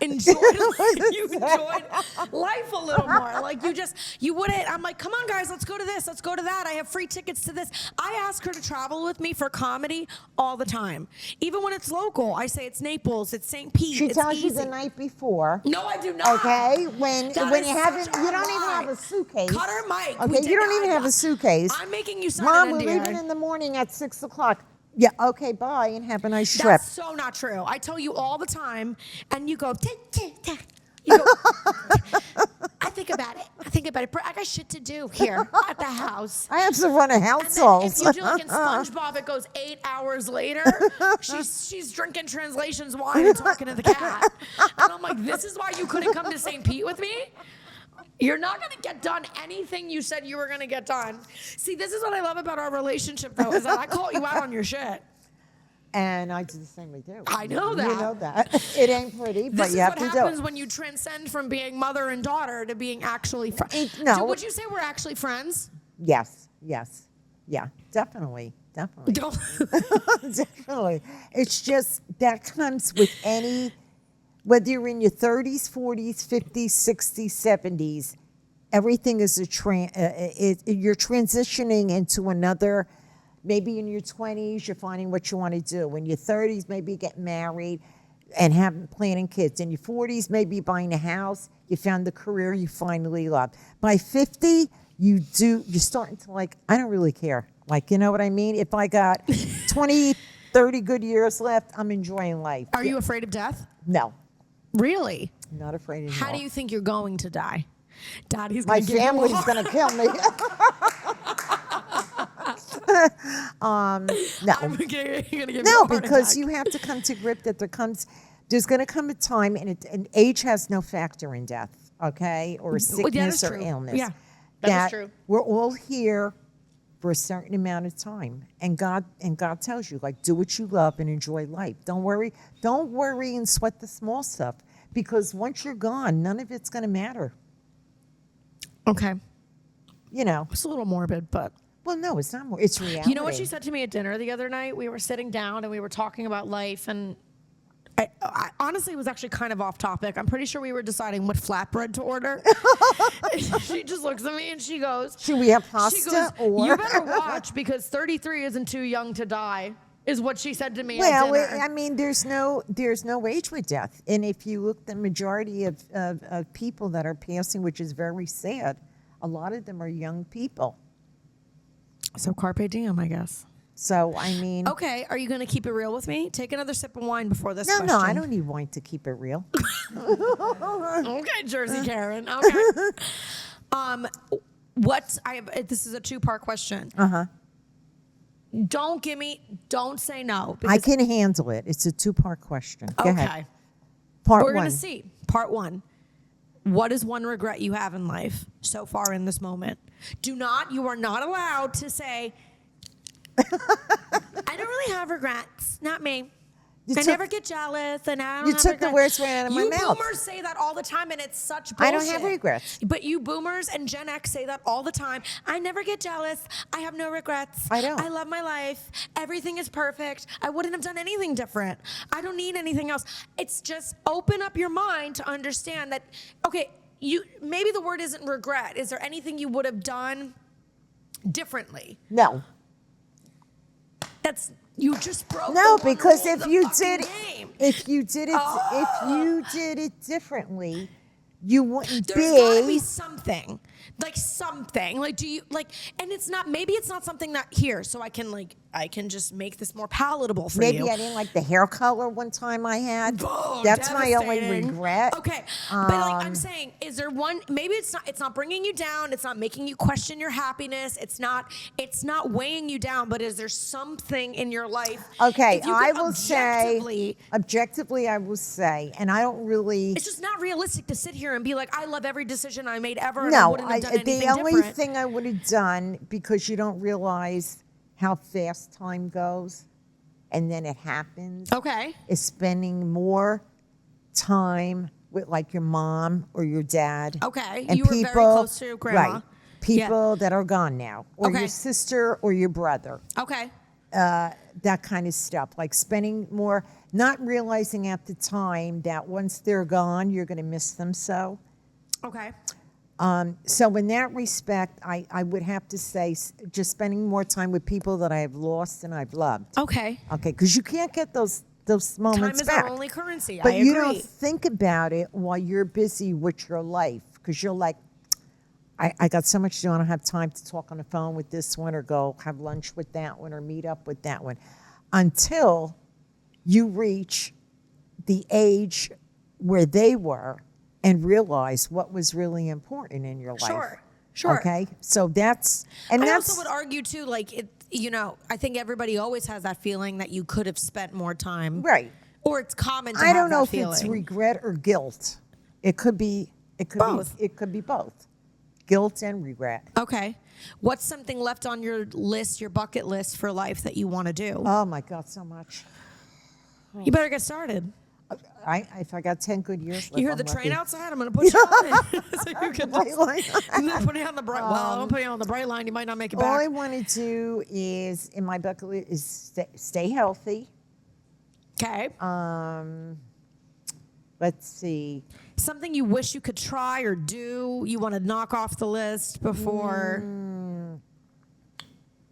enjoyed life a little more. Like, you wouldn't. I'm like, come on, guys, let's go to this, let's go to that. I have free tickets to this. I ask her to travel with me for comedy all the time, even when it's local. I say it's Naples, it's St. Pete. She it's tells you easy. the night before. No, I do not. Okay, when That you is haven't, such a you don't even lie. have a suitcase. Cut her mic. Okay, you don't even have a suitcase. I'm making you sign Mom, an we're NDA. leaving in the morning at 6:00. Yeah, okay, bye, and have a nice trip. That's so not true. I tell you all the time, and you go, you go, I think about it. I got shit to do here at the house. I have to run a And then household. if you do like in SpongeBob, it goes 8 hours later. She's drinking translations wine and talking to the cat. And I'm like, this is why you couldn't come to St. Pete with me? You're not going to get done anything you said you were going to get done. See, this is what I love about our relationship, though, is that I call you out on your shit. And I do the same with you. I know that. You know that. It ain't pretty, but you have to do it. This is what happens when you transcend from being mother and daughter to being actually friends. No. Would you say we're actually friends? Yes. Yeah, definitely. Don't. Definitely. It's just that comes with whether you're in your 30s, 40s, 50s, 60s, 70s, everything is you're transitioning into another. Maybe in your 20s, you're finding what you want to do. In your 30s, maybe you get married and planning kids. In your 40s, maybe buying a house. You found the career you finally love. By 50, you're starting to I don't really care. You know what I mean? If I got 20, 30 good years left, I'm enjoying life. Are you afraid of death? No. Really? I'm not afraid anymore. How do you think you're going to die? Daddy's My going to give you a family's heart. going to kill me. No. You're gonna give me a No, heart because attack. you have to come to grip that there's going to come a time, and age has no factor in death, okay, or sickness or true. illness. Yeah, that is true. We're all here for a certain amount of time, and God tells you do what you love and enjoy life. Don't worry and sweat the small stuff, because once you're gone, none of it's going to matter. Okay. You know. It's a little morbid, but. Well, no, it's not more. It's reality. You know what she said to me at dinner the other night? We were sitting down and we were talking about life, and I honestly was actually kind of off topic. I'm pretty sure we were deciding what flatbread to order. She just looks at me and she goes, should we have pasta? She goes, or you better watch because 33 isn't too young to die, is what she said to me at Well, dinner. I mean, there's no age with death, and if you look, the majority of people that are passing, which is very sad, a lot of them are young people. So carpe diem, I guess. So, I mean... Okay, are you going to keep it real with me? Take another sip of wine before this question. No, I don't need wine to keep it real. Okay, Jersey Karen. Okay. This is a two-part question. Uh-huh. Don't say no. I can handle it. It's a two-part question. Go Okay. ahead. Part We're one. going to see. Part one. what is one regret you have in life so far in this moment? You are not allowed to say, I don't really have regrets. Not me. I never get jealous, and I don't have took the regrets. words right out of my You mouth. boomers say that all the time, and it's such bullshit. I don't have regrets. But you boomers and Gen X say that all the time. I never get jealous. I have no regrets. I don't. I love my life. Everything is perfect. I wouldn't have done anything different. I don't need anything else. It's just open up your mind to understand that, okay, maybe the word isn't regret. Is there anything you would have done differently? No. You just broke No, the one because rule if of you the did fucking game. if you did it differently, you wouldn't There's gotta be something. Like, do you like, and it's not, maybe it's not something that here, so I can just make this more palatable for you. Maybe I didn't like the hair color one time I had. Oh, That's my only devastating. regret. Okay, but like I'm saying, is there one? Maybe it's not bringing you down. It's not making you question your happiness. It's not weighing you down. But is there something in your life? Okay, if you I could will say objectively, I will say, and I don't really. it's just not realistic to sit here and be like, I love every decision I made ever, and I No, wouldn't have done anything the only different. thing I would have done, because you don't realize how fast time goes, and then it happens. Okay. Is spending more time with like your mom or your dad. Okay. And You were very close to your grandma. Right. People that are gone now, or Okay. your sister or your brother. Okay. That kind of stuff, like spending more, not realizing at the time that once they're gone, you're going to miss them so. Okay. So in that respect, I would have to say just spending more time with people that I have lost and I've loved. Okay. Okay, because you can't get those moments Time is back. our only currency. But I you agree. don't think about it while you're busy with your life, because you're like, I got so much to do, I don't have time to talk on the phone with this one or go have lunch with that one or meet up with that one. Until you reach the age where they were and realize what was really important in your life. Sure. Okay? So that's, and I that's. also would argue too, like I think everybody always has that feeling that you could have spent more time. Right. Or it's common to I have don't know that if feeling. it's regret or guilt. It could be Both. It could be both. Guilt and regret. Okay. What's something left on your list, your bucket list for life that you want to do? Oh my God, so much. You better get started. If I got 10 good years left, You hear I'm the train lucky. outside? I'm going to put you on it. So you can Bright line. I'm not putting you on the bright. Well, I'm putting you on the bright line. You might not make it All I back. want to do is, in my bucket list, is stay healthy. Okay. Let's see. Something you wish you could try or do. You want to knock off the list before.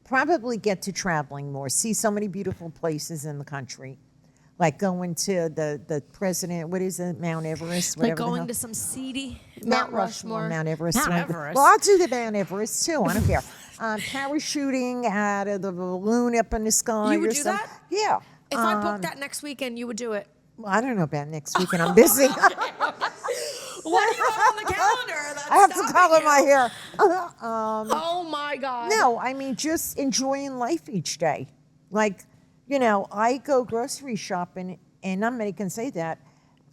Probably get to traveling more. See so many beautiful places in the country. Like going to the president, what is it, Mount Everest? Like whatever the going hell. to some seedy Mount Rushmore, Mount Everest. Mount whatever. Everest. Well, I'll do the Mount Everest too. I don't care. Parachuting out of the balloon up in the sky. You would or do something. that? Yeah. If I booked that next weekend, you would do it. Well, I don't know about next weekend. I'm busy. What do you have on the calendar? That's I have to stopping color you? my hair. Oh my God. No, I mean just enjoying life each day. Like, I go grocery shopping, and not many can say that.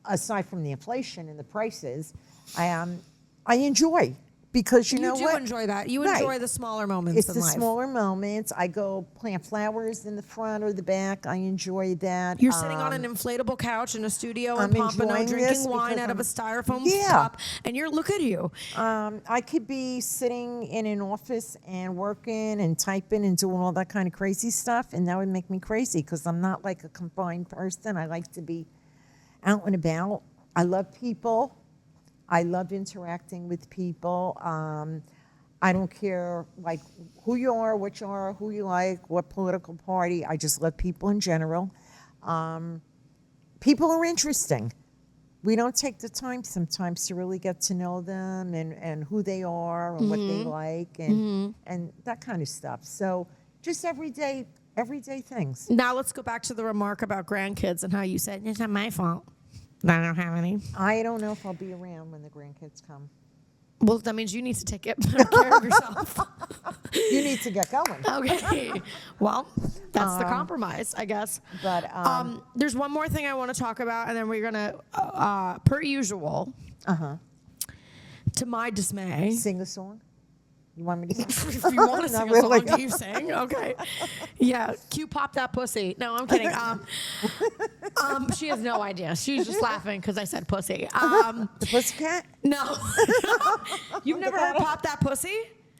Aside from the inflation and the prices, I enjoy, because you know do what? enjoy that. You Right. enjoy the smaller moments It's in the life. smaller moments. I go plant flowers in the front or the back. I enjoy that. You're sitting on an inflatable couch in a studio in I'm Pompano enjoying this drinking wine because out of a I'm- styrofoam Yeah. cup, and look at you. I could be sitting in an office and working and typing and doing all that kind of crazy stuff, and that would make me crazy because I'm not like a confined person. I like to be out and about. I love people. I love interacting with people. I don't care like who you are, what you are, who you like, what political party. I just love people in general. People are interesting. We don't take the time sometimes to really get to know them and who they are and what they like and that kind of stuff. So just everyday things. Now let's go back to the remark about grandkids and how you said it's not my fault. I don't have any. I don't know if I'll be around when the grandkids come. Well, that means you need to take better care of yourself. You need to get going. Okay. Well, that's the compromise, I guess. But there's one more thing I want to talk about, and then we're gonna, per usual. To my dismay. Sing a song. You want me to sing? If you want to Not sing really. a song, do you sing? Okay. Yeah. Cue pop that pussy. No, I'm kidding. She has no idea. She's just laughing because I said pussy. The Pussycat? No. You've never heard pop that pussy?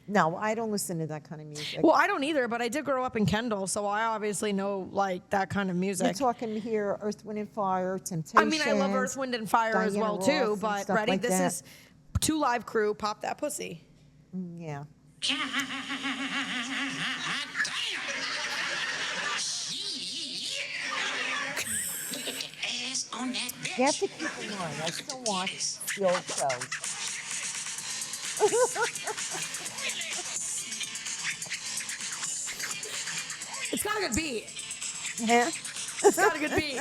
No, I don't listen to that kind of music. Well, I don't either, but I did grow up in Kendall, so I obviously know like that kind of music. You're talking here, Earth, Wind, and Fire, Temptations. I mean, I love Earth, Wind, and Fire as Diana well Ross too. and But stuff ready? like This that. is 2 Live Crew. Pop that pussy. Yeah. You have to keep in mind, I still watch the old shows. It's got a good beat. Yeah. It's got a good beat.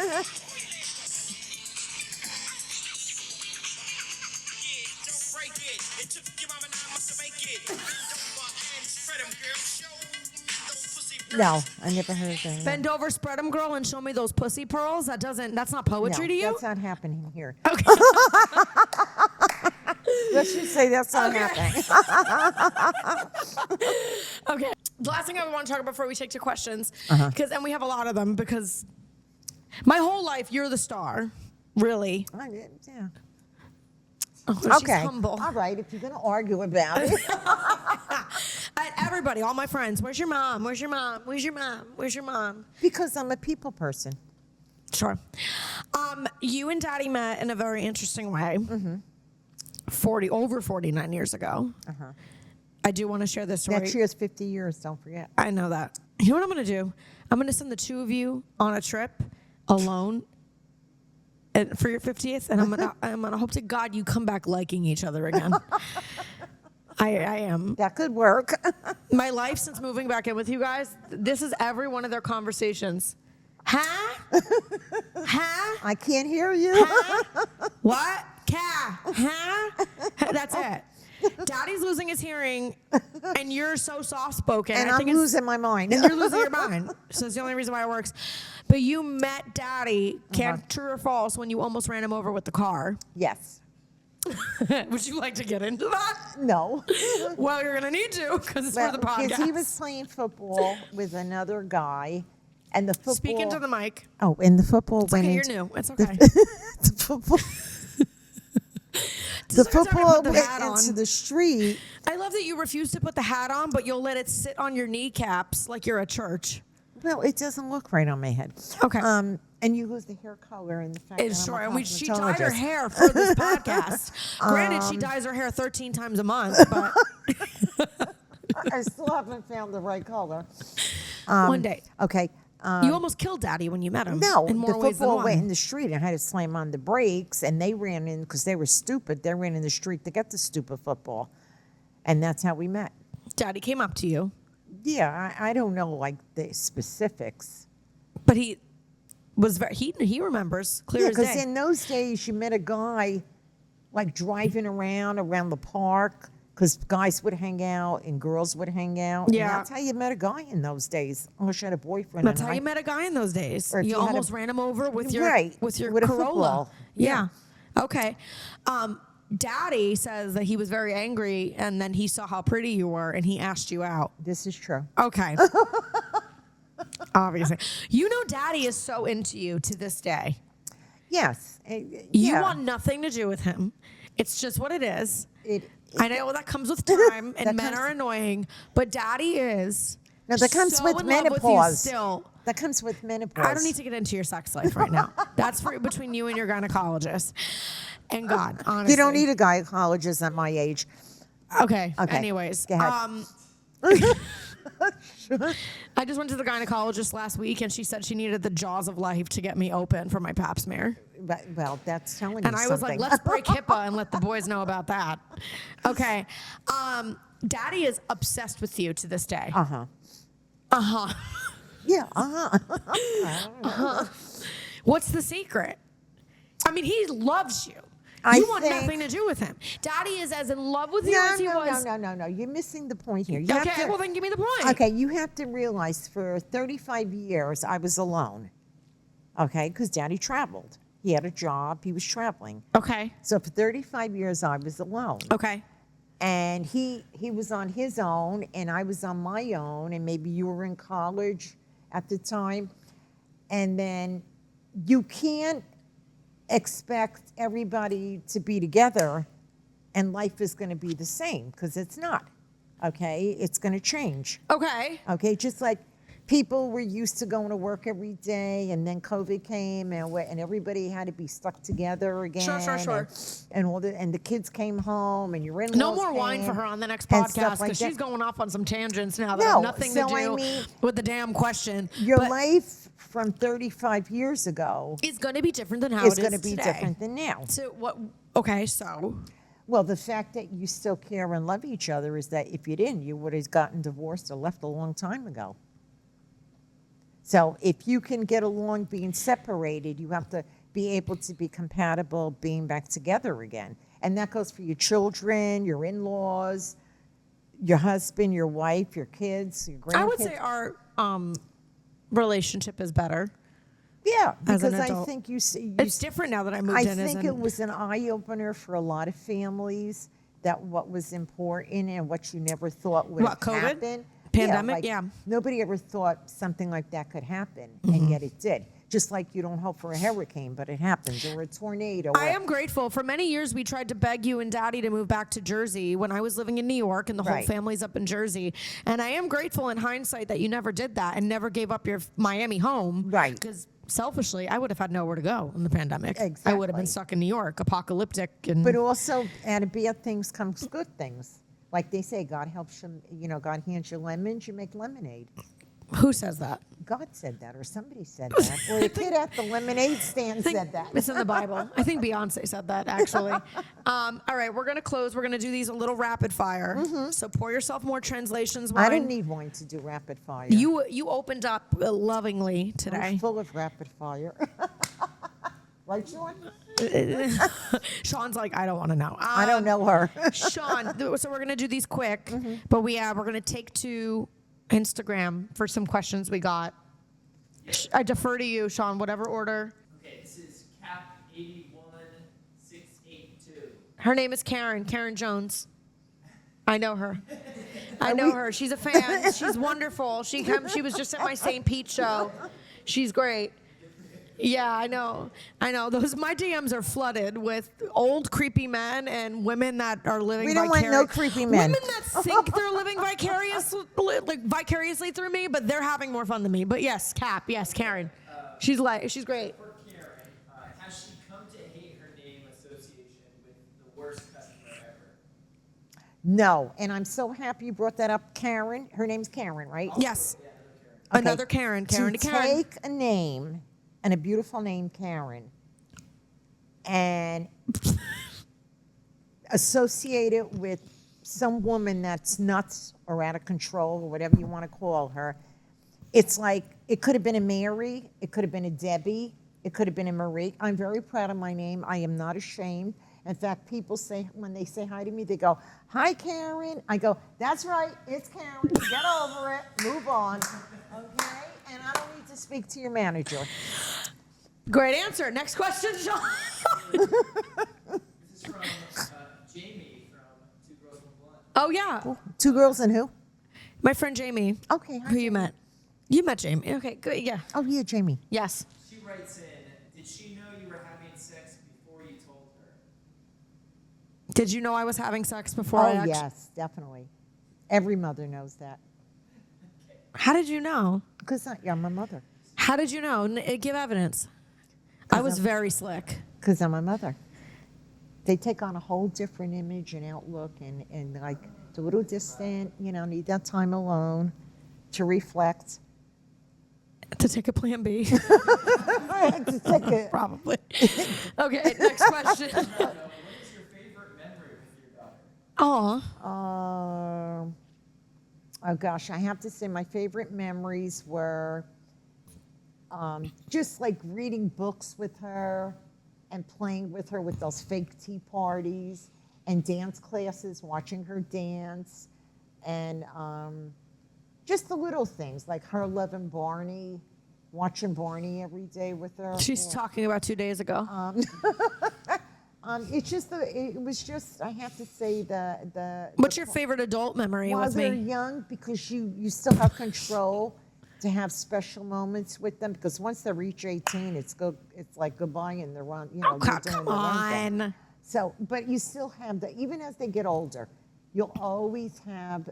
No, I never heard that. Bend over, spread them, girl, and show me those pussy pearls. That's not poetry to you? That's not happening here. Okay. Let's just say that's not happening. Okay. The last thing I want to talk about before we take to questions, and we have a lot of them, because my whole life you're the star, really. Yeah. Oh, she's Okay. humble. All right. If you're going to argue about it. And everybody, all my friends, where's your mom? Where's your mom? Where's your mom? Where's your mom? Because I'm a people person. Sure. You and Daddy met in a very interesting way. Over 49 years ago. I do want to share this story. Next year's 50 years, don't forget. I know that. You know what I'm going to do? I'm going to send the 2 of you on a trip alone for your 50th, and I'm gonna hope to God you come back liking each other again. I am. That could work. My life since moving back in with you guys, this is every one of their conversations. Huh? Huh? I can't hear you. Huh? What? Huh? That's it. Daddy's losing his hearing, and you're so soft-spoken. And I think I'm losing my mind. and you're losing your mind. So it's the only reason why it works. But you met Daddy, true or false, when you almost ran him over with the car. Yes. Would you like to get into that? No. Well, you're going to need to, because it's for the podcast. Because he was playing football with another guy, and the football. Speak into the mic. Oh, and the football It's went okay, into you're new. It's okay. the football. The Just every time I football put the went hat on. into the street. I love that you refuse to put the hat on, but you'll let it sit on your kneecaps like you're at church. Well, it doesn't look right on my head. Okay. And you lose the hair color and the fact It's that short, I'm a and she dyed her cosmetologist. hair for this podcast. Granted, she dyes her hair 13 times a month, but I still haven't found the right color. one day. Okay. You almost killed Daddy when you met him. No, in more the ways than football one. went in the street and I had to slam on the brakes, and they ran in because they were stupid. They ran in the street to get the stupid football, and that's how we met. Daddy came up to you, Yeah, I don't know like the specifics. but he was very he remembers clear Yeah, as because day. in those days you met a guy like driving around the park. Because guys would hang out and girls would hang out. Yeah. And that's how you met a guy in those days. Unless you had a boyfriend. That's and how you met a guy in those days. Or if You you had almost a- ran him over with your Right, with your with a Corolla. football. Yeah. Okay. Daddy says that he was very angry, and then he saw how pretty you were, and he asked you out. This is true. Okay. Obviously, you know, Daddy is so into you to this day. Yes. You yeah. want nothing to do with him. It's just what it is. I I know that comes with time, and That men comes- are annoying, but Daddy is. No, that comes so with in love with you menopause. still. That comes with menopause. I don't need to get into your sex life right now. That's for between you and your gynecologist and God. Honestly, You don't need a gynecologist at my age. Okay. Okay, Anyways, go ahead. I just went to the gynecologist last week, and she said she needed the jaws of life to get me open for my pap smear. Well, that's telling you And I was like, something. let's break HIPAA and let the boys know about that. Okay. Daddy is obsessed with you to this day. Uh-huh. Uh-huh. Yeah, uh-huh. What's the secret? I mean, he loves you. I You want think- nothing to do with him. Daddy is as in love with you No, as he was. no. You're missing the point here. You have Okay, to- well then give me the point. Okay, you have to realize for 35 years I was alone. Okay, because Daddy traveled. He had a job. He was traveling. Okay. So for 35 years, I was alone. Okay. And he was on his own, and I was on my own, and maybe you were in college at the time. And then you can't expect everybody to be together and life is going to be the same, because it's not. Okay? It's going to change. Okay. Okay? Just like people were used to going to work every day, and then COVID came, and everybody had to be stuck together again. Sure. And the kids came home, and you're in. No more wine for her on the next and podcast, stuff like because that. she's going off on some tangents now that No, have nothing to so do I mean, with the damn question. Your But life from 35 years ago it's going to be different than how is it going is to be today. different than now. So what? Okay, so Well, the fact that you still care and love each other is that if you didn't, you would have gotten divorced or left a long time ago. So if you can get along being separated, you have to be able to be compatible being back together again. And that goes for your children, your in-laws, your husband, your wife, your kids, your grandkids. I would say our relationship is better. Yeah, as an because I adult. think It's different now that I moved I in. think it was an eye-opener for a lot of families, that what was important and what you never thought would What, COVID? happen. Pandemic? Yeah. Nobody ever thought something like that could happen, Mm-hmm. and yet it did. Just like you don't hope for a hurricane, but it happens, or a tornado. I am grateful. For many years, we tried to beg you and Daddy to move back to Jersey when I was living in New York, and the whole Right. family's up in Jersey. And I am grateful in hindsight that you never did that and never gave up your Miami home. Right. Because selfishly, I would have had nowhere to go in the pandemic. I would have been Exactly. stuck in New York, apocalyptic. And But also, out of bad things comes good things. Like they say, God helps you, God hands you lemons, you make lemonade. who says that? God said that, or somebody said that. Or the kid at the lemonade stand said that. It's in the Bible. I think Beyonce said that, actually. All right, we're going to close. We're going to do these a little rapid fire. So pour yourself more translations wine. I didn't need wine to do rapid fire. You opened up lovingly today. I'm full of rapid fire. Right, Sean? Sean's like, I don't want to know. I don't know her. Sean, so we're going to do these quick, but we're going to take to Instagram for some questions we got. I defer to you, Sean, whatever order. Okay, this is Cap 81682. Her name is Karen Jones. I know her. I know her. She's a fan. She's wonderful. She was just at my St. Pete show. She's great. Yeah, I know. My DMs are flooded with old creepy men and women that are living. We don't want no creepy men. Women that think they're living vicariously through me, but they're having more fun than me. But yes, Karen. She's great. For Karen, has she come to hate her name association with the worst customer ever? No, and I'm so happy you brought that up, Karen. Her name's Karen, right? Yes. Okay. Another Karen to Karen. Take a name, and a beautiful name, Karen, and associate it with some woman that's nuts or out of control or whatever you want to call her. It's like, it could have been a Mary, it could have been a Debbie, it could have been a Marie. I'm very proud of my name. I am not ashamed. In fact, people say, when they say hi to me, they go, "Hi, Karen." I go, "That's right, it's Karen. Get over it. Move on." Okay? And I don't need to speak to your manager. Great answer. Next question, Sean. This is from Jamie from Two Girls One Blonde. Oh yeah, Two girls and who? my friend Jamie. Okay. Hi, Who you met? You met Jamie. Okay, good. Yeah. Oh, yeah, Jamie. Yes. She writes in, did she know you were having sex before you told her? Did you know I was having sex before I Oh, actually? yes, definitely. Every mother knows that. How did you know? Because I'm a mother. How did you know? Give evidence. I was I'm- very slick. Because I'm a mother. They take on a whole different image and outlook, and like, a little distant, need that time alone to reflect. To take a plan B. To take it. Probably. Okay, next question. What is your favorite memory with your daughter? Aw. Oh gosh, I have to say my favorite memories were just like reading books with her and playing with her with those fake tea parties and dance classes, watching her dance, and just the little things like her loving Barney watching Barney every day with her. She's talking about 2 days ago. It's just it was just, I have to say the. What's your favorite adult memory While with they're me? young, because you still have control to have special moments with them. Because once they reach 18, it's like goodbye and they're on. You know, they're doing Come their own thing. on. So, but you still have that, even as they get older, you'll always have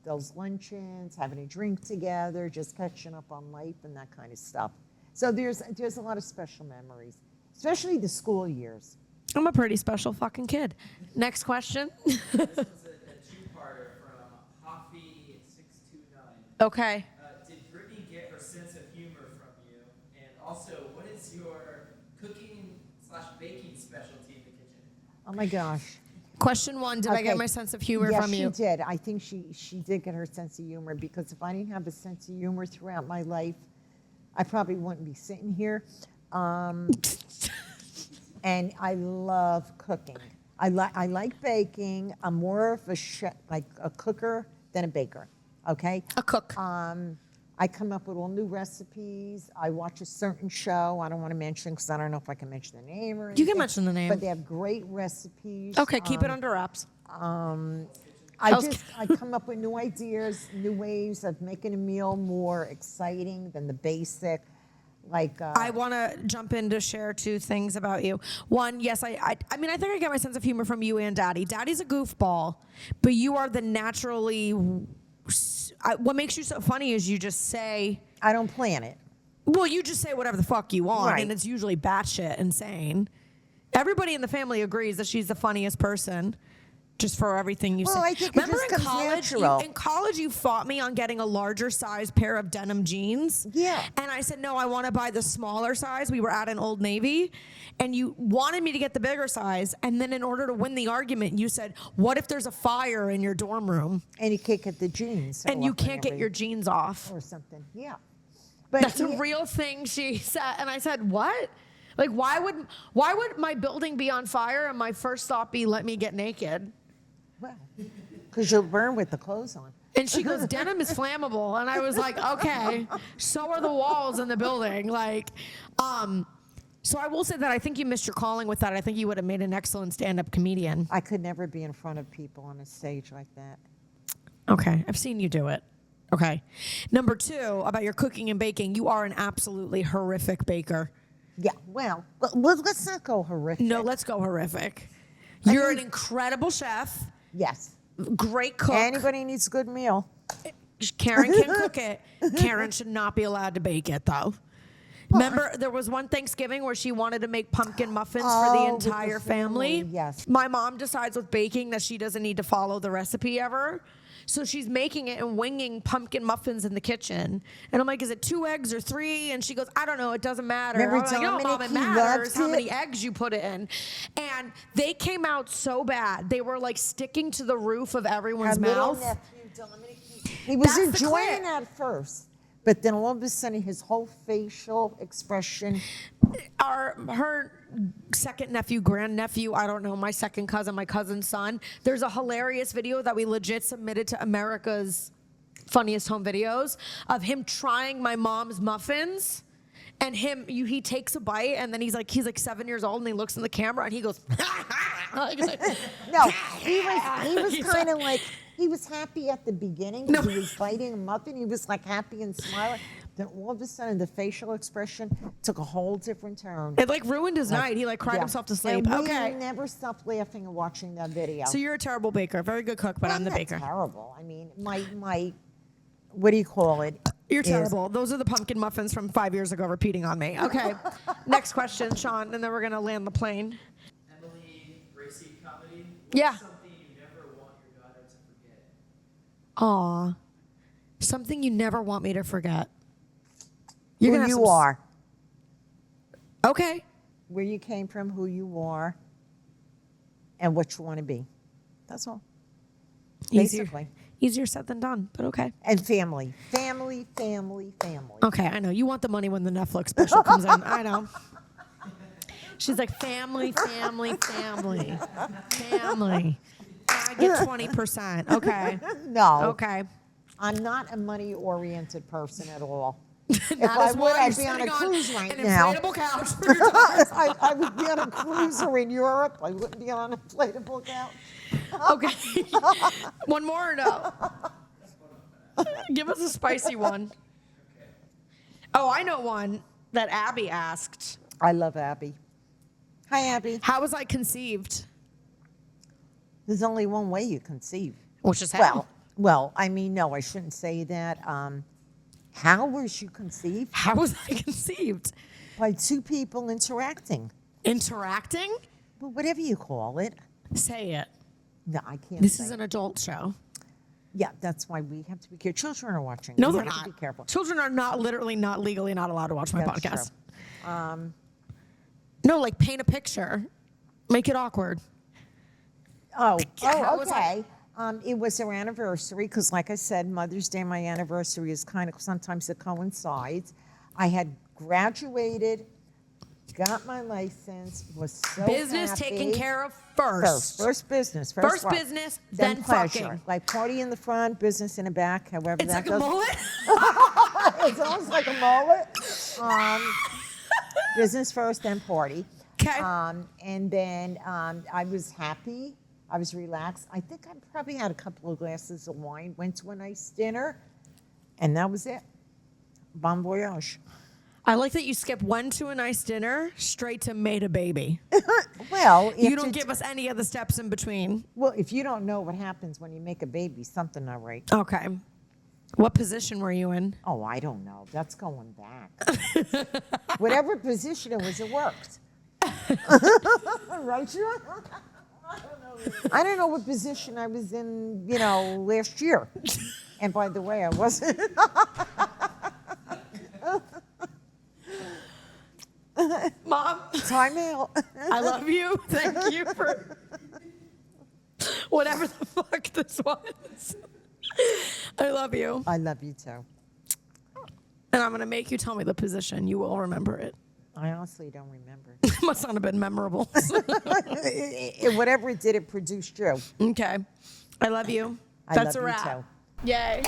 those luncheons, having a drink together, just catching up on life and that kind of stuff. So there's a lot of special memories, especially the school years. I'm a pretty special fucking kid. Next question. This was a two-parter from Hoffy629. Okay. Did Brittany get her sense of humor from you? And also, what is your cooking/baking specialty in the kitchen? Oh my gosh. Question 1, did I get Okay. my sense of humor Yes, from you? she did. I think she did get her sense of humor, because if I didn't have a sense of humor throughout my life, I probably wouldn't be sitting here. And I love cooking. I like baking. I'm more of a chef, like a cooker than a baker. Okay. A cook. I come up with all new recipes. I watch a certain show. I don't want to mention, because I don't know if I can mention the name or anything. You can mention the name. But they have great recipes. Okay, keep it under wraps. I come up with new ideas, new ways of making a meal more exciting than the basic. Like I want to jump in to share 2 things about you. One, yes, I mean, I think I get my sense of humor from you and Daddy. Daddy's a goofball, but you are the naturally. What makes you so funny is you just say. I don't plan it. Well, you just say whatever the fuck you want, Right. and it's usually batshit insane. Everybody in the family agrees that she's the funniest person. Just for everything you Well, say. I think it Remember just in comes college, natural. in college, you fought me on getting a larger size pair of denim jeans. Yeah. And I said, no, I want to buy the smaller size. We were at an Old Navy, and you wanted me to get the bigger size. And then in order to win the argument, you said, what if there's a fire in your dorm room And you can't get the jeans. and you off and can't get your jeans off? or something. Yeah. But That's a real thing, she said. And I said, what? Like, why would my building be on fire and my first thought be, let me get naked? well, because you'll burn with the clothes on. And she goes, denim is flammable. And I was like, okay, so are the walls in the building. Like, so I will say that I think you missed your calling with that. I think you would have made an excellent stand-up comedian. I could never be in front of people on a stage like that. Okay, I've seen you do it. Okay. Number 2, about your cooking and baking, you are an absolutely horrific baker. Yeah, well, let's not go horrific. No, let's go horrific. You're an incredible chef, Yes. great cook. Anybody needs a good meal. Karen can cook it. Karen should not be allowed to bake it, though. Remember, there was one Thanksgiving where she wanted to make pumpkin muffins for the Oh, with the entire family. family, yes. My mom decides with baking that she doesn't need to follow the recipe ever. So she's making it and winging pumpkin muffins in the kitchen. And I'm like, is it 2 eggs or 3? And she goes, I don't know. It doesn't matter. Remember I'm like, no, Mom, Dominic, it he matters loved how it. many eggs you put it in. And they came out so bad. They were like sticking to the roof of everyone's Our little mouth. nephew, Dominic, he was That's the enjoying clip. it at first, but then all of a sudden his whole facial expression. Her second nephew, grandnephew, I don't know, my second cousin, my cousin's son. There's a hilarious video that we legit submitted to America's Funniest Home Videos of him trying my mom's muffins. And he takes a bite, and then he's like 7 years old, and he looks in the camera, and he goes, No, he was kind of like, he was happy at the beginning. No. He was biting a muffin. He was like happy and smiling. Then all of a sudden, the facial expression took a whole different turn. it like ruined his night. He like cried Yeah. himself to sleep. And we Okay. never stopped laughing and watching that video. So you're a terrible baker, very good cook, but I'm the not baker. terrible. I mean, my what do you call it? You're is- terrible. Those are the pumpkin muffins from 5 years ago repeating on me. Okay. Next question, Sean, and then we're going to land the plane. Emily Racy comedy. Yeah. What's something you never want your daughter to forget? Aw. Something you never want me to forget. You're Who gonna have you some are, Okay. where you came from, who you are, and what you want to be. That's all. Basically. Easier said than done, but okay. And family. Family, family, family. Okay, I know. You want the money when the Netflix special comes in. I know. She's like, family, family, family, family. I get 20%. Okay. No. Okay. I'm not a money-oriented person at all. If That I is would, why I'd you're be on a sitting cruise right an now. inflatable couch for your daughter. I would be on a cruiser in Europe. I wouldn't be on an inflatable couch. Okay. One more or no? Give us a spicy one. Oh, I know one that Abby asked. I love Abby. Hi, Abby. How was I conceived? There's only one way you conceive. Which is how? Well, I mean, no, I shouldn't say that. How was you conceived? How was I conceived? By two people interacting. Interacting? Well, whatever you call it. Say it. No, I can't. This say is it. an adult show. Yeah, that's why we have to be careful. Children are watching. No, We they're have to not. be careful. Children are not legally not allowed to watch my That's podcast. true. No, like paint a picture. Make it awkward. Oh, How was okay. It was our anniversary because, like I said, Mother's Day, my anniversary is kind of sometimes it coincides. I had graduated, got my license, was so Business happy. taken care of first. First business. First work. business, then pleasure. fucking. Like party in the front, business in the back, however It's that like a goes. mullet. It's almost like a mullet. Business first, then party. Okay. And then I was happy. I was relaxed. I think I probably had a couple of glasses of wine, went to a nice dinner, and that was it. Bon voyage. I like that you skip went to a nice dinner straight to made a baby. Well, You don't give us any of the steps in between. Well, if you don't know what happens when you make a baby, something not right. Okay. What position were you in? Oh, I don't know. That's going back. Whatever position it was, it worked. Right, Sean? I don't know what position I was in, last year. And by the way, I wasn't. Mom, Time out. I love you. Thank you for whatever the fuck this was. I love you. I love you too. And I'm going to make you tell me the position. You will remember it. I honestly don't remember. It must not have been memorable. Whatever it did, it produced you. Okay. I love you. I That's love a you wrap. too. Yay.